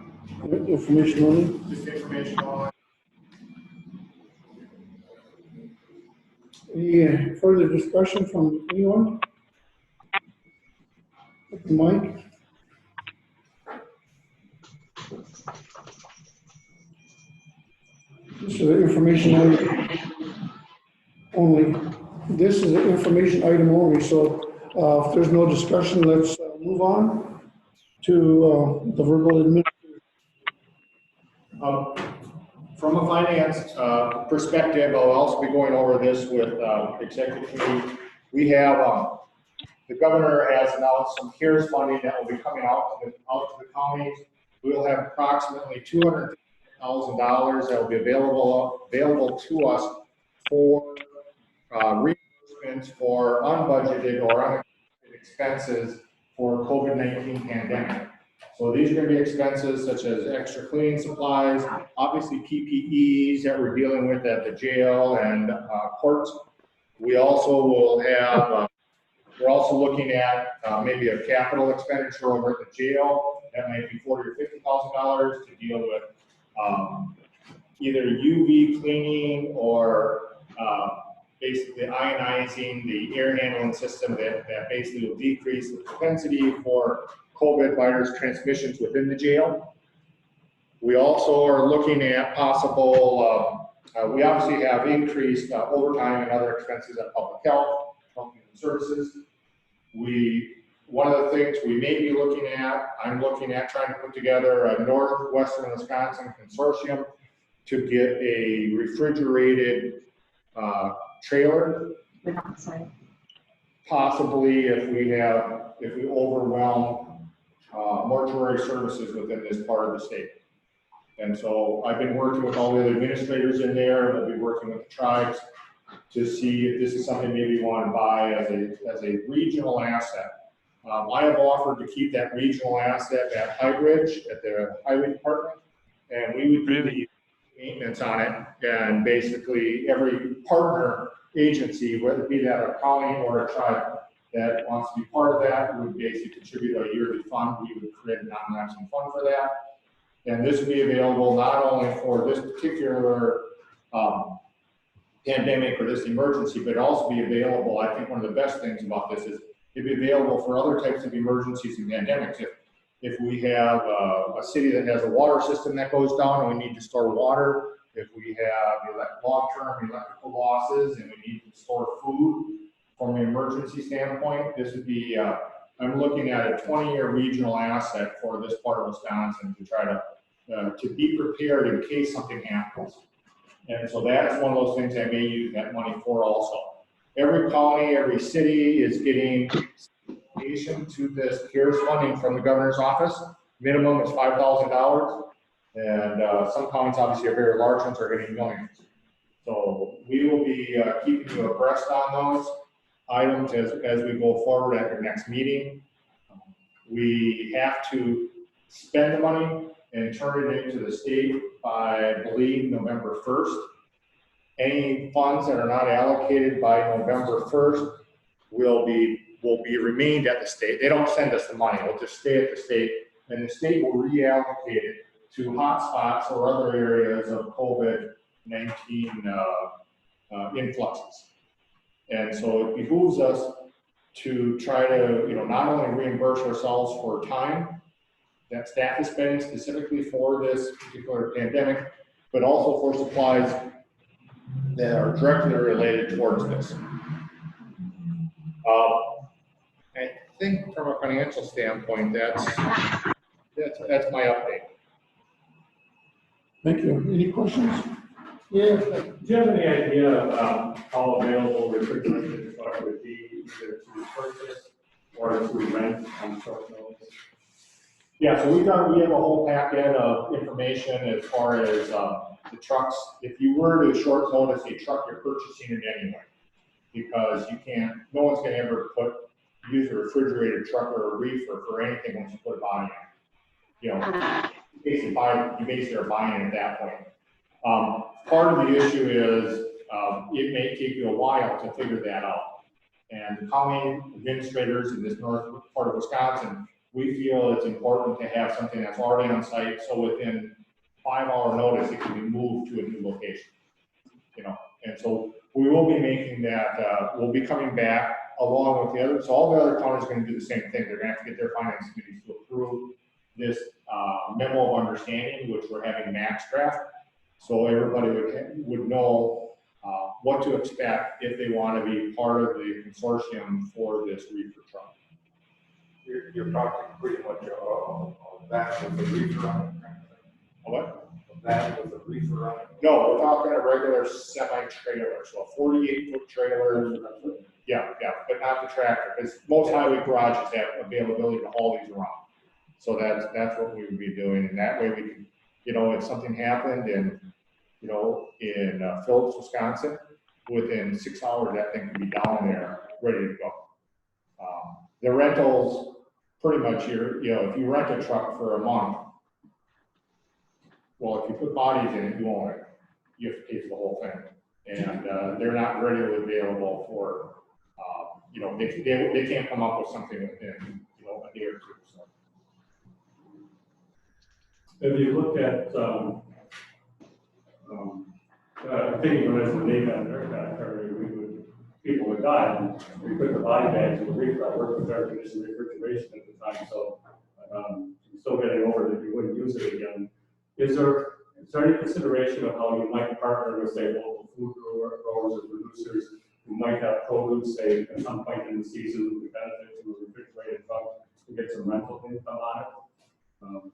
[SPEAKER 5] information only?
[SPEAKER 4] Just information on.
[SPEAKER 5] Any further discussion from anyone? Mike? This is an information only. This is an information item only, so if there's no discussion, let's move on to the verbal administration.
[SPEAKER 4] From a finance perspective, I'll also be going over this with executive committee. We have, the governor has announced some CARES funding that will be coming out to the counties. We'll have approximately $250,000 that will be available to us for reimbursements for unbudgeted or unexpected expenses for COVID-19 pandemic. So these are going to be expenses such as extra cleaning supplies, obviously PPEs that we're dealing with at the jail and courts. We also will have, we're also looking at maybe a capital expenditure over at the jail that might be $40,000 or $50,000 to deal with either UV cleaning or basically ionizing the air handling system that basically will decrease the propensity for COVID virus transmissions within the jail. We also are looking at possible, we obviously have increased overtime and other expenses at public health, health and services. One of the things we may be looking at, I'm looking at trying to put together a Northwestern Wisconsin consortium to get a refrigerated trailer. Possibly if we overwhelm mortuary services within this part of the state. And so I've been working with all the administrators in there, and we'll be working with the tribes to see if this is something maybe we want to buy as a regional asset. I have offered to keep that regional asset at High Bridge at the highway department, and we would do the maintenance on it, and basically every partner agency, whether it be that a county or a tribe that wants to be part of that, would basically contribute a yearly fund. We would create a non-matching fund for that. And this would be available not only for this particular pandemic or this emergency, but also be available. I think one of the best things about this is it'd be available for other types of emergencies and pandemics. If we have a city that has a water system that goes down and we need to store water, if we have long-term electrical losses and we need to store food from an emergency standpoint, this would be, I'm looking at a 20-year regional asset for this part of Wisconsin to try to be prepared in case something happens. And so that's one of those things I may use that money for also. Every county, every city is getting to this CARES funding from the governor's office. Minimum is $5,000, and some counties obviously are very large ones are getting millions. So we will be keeping you abreast on those items as we go forward at your next meeting. We have to spend the money and turn it into the state by, I believe, November 1st. Any funds that are not allocated by November 1st will be remained at the state. They don't send us the money, it'll just stay at the state, and the state will reallocate it to hotspots or other areas of COVID-19 influxes. And so it behooves us to try to, not only reimburse ourselves for time that staff is spending specifically for this particular pandemic, but also for supplies that are directly related towards this. I think from a financial standpoint, that's my update.
[SPEAKER 5] Thank you. Any questions? Yeah.
[SPEAKER 7] Do you have any idea of how available refrigerated truck would be either to purchase or to rent on short notice?
[SPEAKER 4] Yeah, so we have a whole packet of information as far as the trucks. If you were to short notice a truck, you're purchasing it anyway. Because you can't, no one's gonna ever use a refrigerated truck or a reefer for anything once you put a body in. You know, you basically are buying it at that point. Part of the issue is it may take you a while to figure that out. And the county administrators in this north part of Wisconsin, we feel it's important to have something that's already on site, so within 5-hour notice, it can be moved to a new location. You know, and so we will be making that, we'll be coming back along with the others. So all the other counties are going to do the same thing. They're going to have to get their finance committees to approve this memo of understanding, which we're having max draft. So everybody would know what to expect if they want to be part of the consortium for this reefer truck.
[SPEAKER 12] You're talking pretty much a van with a reefer on it.
[SPEAKER 4] A what?
[SPEAKER 12] A van with a reefer on it.
[SPEAKER 4] No, we're talking a regular semi-trailer, so a 48-foot trailer. Yeah, but not the tractor, because most highway garages have availability to haul these around. So that's what we would be doing, and that way we can, you know, if something happened in, you know, in Phillips, Wisconsin, within 6 hours that thing can be down there, ready to go. The rentals, pretty much here, you know, if you rent a truck for a month, well, if you put bodies in it, you own it. You have to pay for the whole thing. And they're not readily available for, you know, they can't come up with something within, you know, a day or two. So.
[SPEAKER 7] If you look at, I think when it's a day down there, people would die, and we put the body bags in the reefer. I worked with air conditioning refrigeration at the time, so I'm still getting over that you wouldn't use it again. Is there any consideration of how you might partner with, say, local food growers or producers who might have produce, say, at some point in the season, who would benefit from a refrigerated truck to get some rental income on it?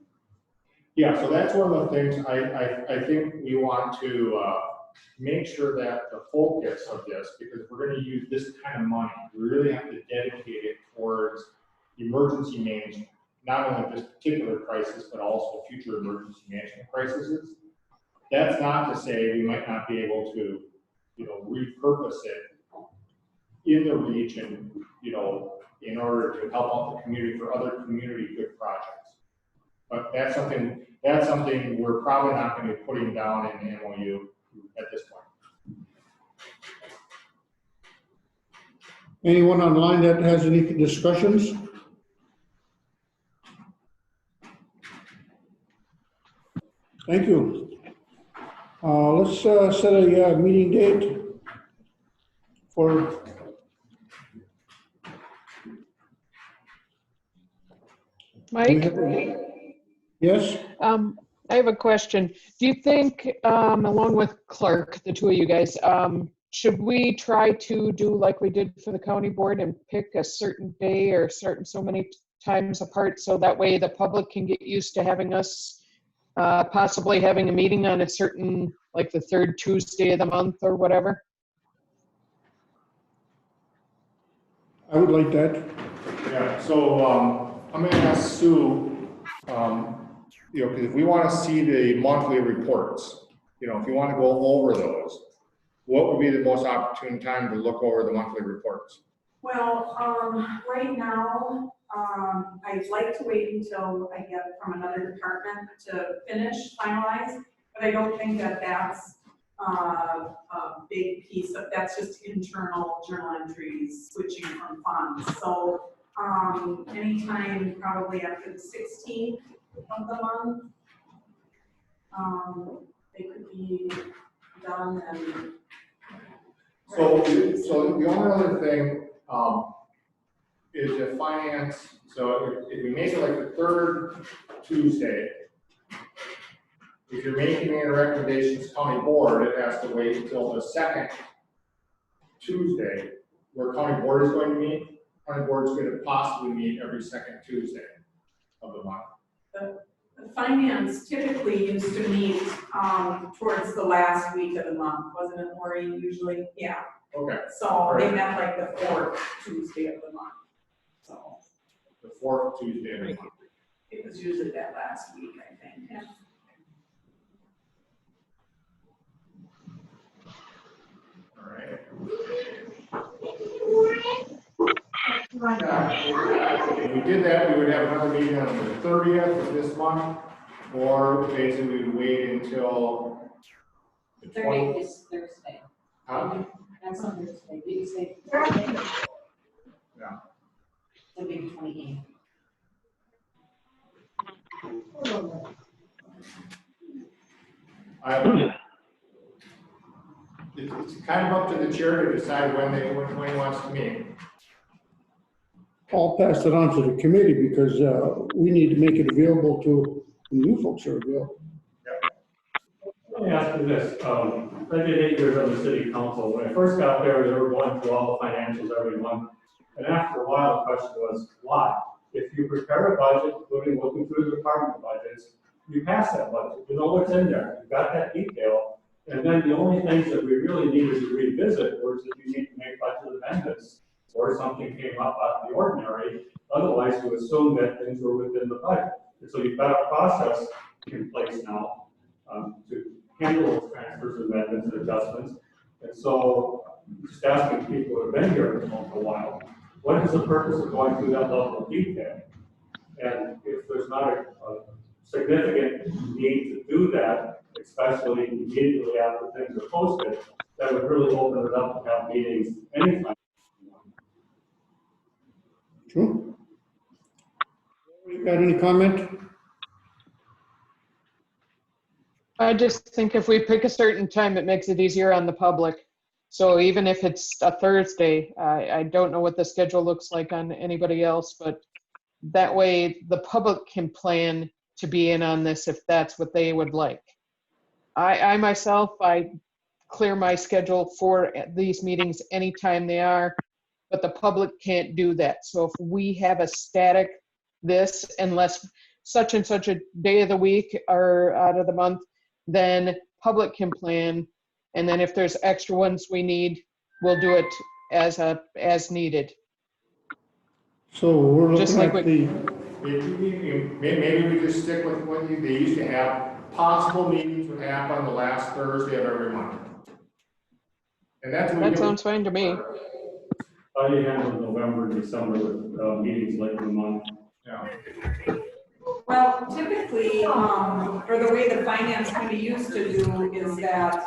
[SPEAKER 4] Yeah, so that's one of the things I think we want to make sure that the focus of this, because if we're going to use this kind of money, we really have to dedicate it towards emergency management, not only this particular crisis, but also future emergency management crises. That's not to say we might not be able to, you know, repurpose it in the region, you know, in order to help out the community for other community good projects. But that's something we're probably not going to be putting down in the MOU at this point.
[SPEAKER 5] Anyone online that has any discussions? Thank you. Let's set a meeting date for
[SPEAKER 3] Mike?
[SPEAKER 5] Yes?
[SPEAKER 3] I have a question. Do you think, along with Clark, the two of you guys, should we try to do like we did for the county board and pick a certain day or so many times apart, so that way the public can get used to having us possibly having a meeting on a certain, like the third Tuesday of the month or whatever?
[SPEAKER 5] I would like that.
[SPEAKER 4] Yeah, so I'm going to ask Sue, you know, because if we want to see the monthly reports, you know, if you want to go over those, what would be the most opportune time to look over the monthly reports?
[SPEAKER 15] Well, right now, I'd like to wait until I get from another department to finalize, but I don't think that that's a big piece of, that's just internal journal entries, switching from funds. So anytime probably after the 16th of the month, they could be done and.
[SPEAKER 4] So the only other thing is the finance. So if we make it like the third Tuesday, if you're making any recommendations county board, it has to wait until the second Tuesday where county board is going to meet. County board is going to possibly meet every second Tuesday of the month.
[SPEAKER 15] The finance typically used to meet towards the last week of the month, wasn't it, Maureen, usually? Yeah.
[SPEAKER 4] Okay.
[SPEAKER 15] So they met like the fourth Tuesday of the month. So.
[SPEAKER 4] The fourth Tuesday of the month.
[SPEAKER 15] It was usually that last week, I think.
[SPEAKER 4] All right. If we did that, we would have another meeting on the 30th of this month, or basically we would wait until the
[SPEAKER 2] 30th is Thursday.
[SPEAKER 4] Huh?
[SPEAKER 2] That's on Thursday. Did you say Thursday?
[SPEAKER 4] Yeah.
[SPEAKER 2] It'll be the 28th.
[SPEAKER 4] It's kind of up to the chair to decide when he wants to meet.
[SPEAKER 5] I'll pass it on to the committee because we need to make it available to the new folks that are available.
[SPEAKER 7] Let me ask you this, I did 8 years on the city council. When I first got there, they were going through all the financials every month. And after a while, the question was, why? If you prepare a budget, including looking through the department budgets, you pass that budget, you know what's in there, you've got that detail. And then the only things that we really needed to revisit was if you need to make budget amendments or something came up out of the ordinary. Otherwise, you assume that things were within the budget. And so you've got a process in place now to handle those transfers, amendments, and adjustments. And so just asking people who have been here for a while, what is the purpose of going through that level of detail? And if there's not a significant need to do that, especially immediately after things are posted, that would really open it up to have meetings anytime.
[SPEAKER 5] True. Got any comment?
[SPEAKER 3] I just think if we pick a certain time, it makes it easier on the public. So even if it's a Thursday, I don't know what the schedule looks like on anybody else, but that way the public can plan to be in on this if that's what they would like. I myself, I clear my schedule for these meetings anytime they are, but the public can't do that. So if we have a static this, unless such and such a day of the week or out of the month, then public can plan. And then if there's extra ones we need, we'll do it as needed.
[SPEAKER 5] So we're
[SPEAKER 3] Just
[SPEAKER 5] looking
[SPEAKER 3] like
[SPEAKER 5] at the,
[SPEAKER 4] Maybe we just stick with what they used to have. Possible meetings would happen the last Thursday of every month. And that's what
[SPEAKER 3] That sounds fine to me.
[SPEAKER 7] How do you handle November, December with meetings late in the month?
[SPEAKER 4] Yeah.
[SPEAKER 15] Well, typically, or the way the finance committee used to do is that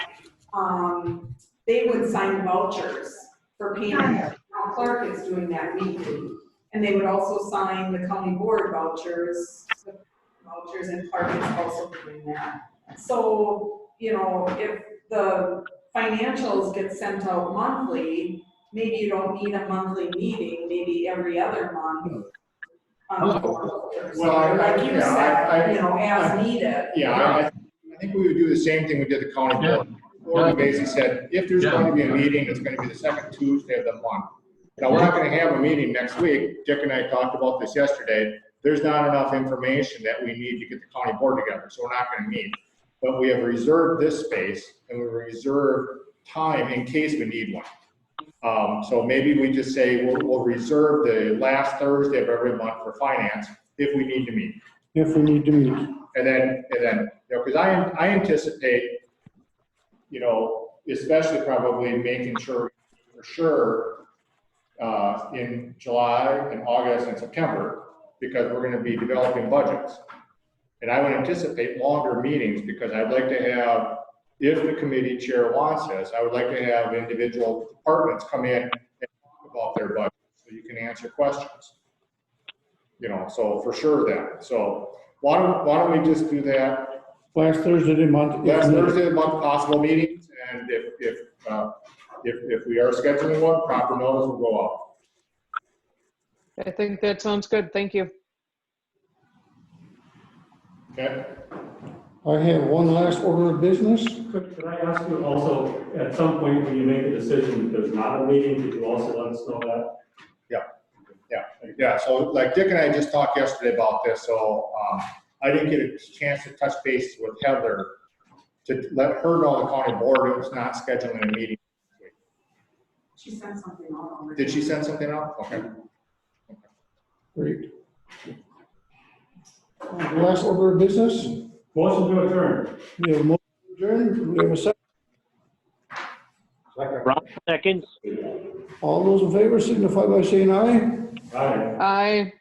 [SPEAKER 15] they would sign vouchers for payment. Now Clark is doing that weekly. And they would also sign the county board vouchers, and Clark is also doing that. So, you know, if the financials get sent out monthly, maybe you don't need a monthly meeting, maybe every other month.
[SPEAKER 4] Well,
[SPEAKER 15] like you said, you know, as needed.
[SPEAKER 4] Yeah, I think we would do the same thing we did the county board. Or we basically said, if there's going to be a meeting, it's going to be the second Tuesday of the month. Now, we're not going to have a meeting next week. Dick and I talked about this yesterday. There's not enough information that we need to get the county board together, so we're not going to meet. But we have reserved this space and we reserve time in case we need one. So maybe we just say we'll reserve the last Thursday of every month for finance if we need to meet.
[SPEAKER 5] if we need to meet.
[SPEAKER 4] And then, you know, because I anticipate, you know, especially probably making sure for sure in July and August and September, because we're going to be developing budgets. And I would anticipate longer meetings because I'd like to have, if the committee chair wants this, I would like to have individual departments come in and talk about their budget so you can answer questions. You know, so for sure then. So why don't we just do that?
[SPEAKER 5] Last Thursday of the month.
[SPEAKER 4] Last Thursday of the month, possible meetings, and if we are scheduling one, proper notice will go out.
[SPEAKER 3] I think that sounds good. Thank you.
[SPEAKER 4] Okay.
[SPEAKER 5] I have one last order of business.
[SPEAKER 7] Could I ask you also, at some point when you make a decision, if there's not a meeting, could you also let us know that?
[SPEAKER 4] Yeah, so like Dick and I just talked yesterday about this, so I didn't get a chance to touch base with Heather to let her know the county board was not scheduling a meeting.
[SPEAKER 15] She sent something out already.
[SPEAKER 4] Did she send something out? Okay.
[SPEAKER 5] Great. The last order of business,
[SPEAKER 7] Motion to adjourn.
[SPEAKER 5] we have a motion to adjourn. Do we have a second?
[SPEAKER 12] Second.
[SPEAKER 6] Seconds.
[SPEAKER 5] All those in favor signify by saying aye.
[SPEAKER 7] Aye.
[SPEAKER 3] I.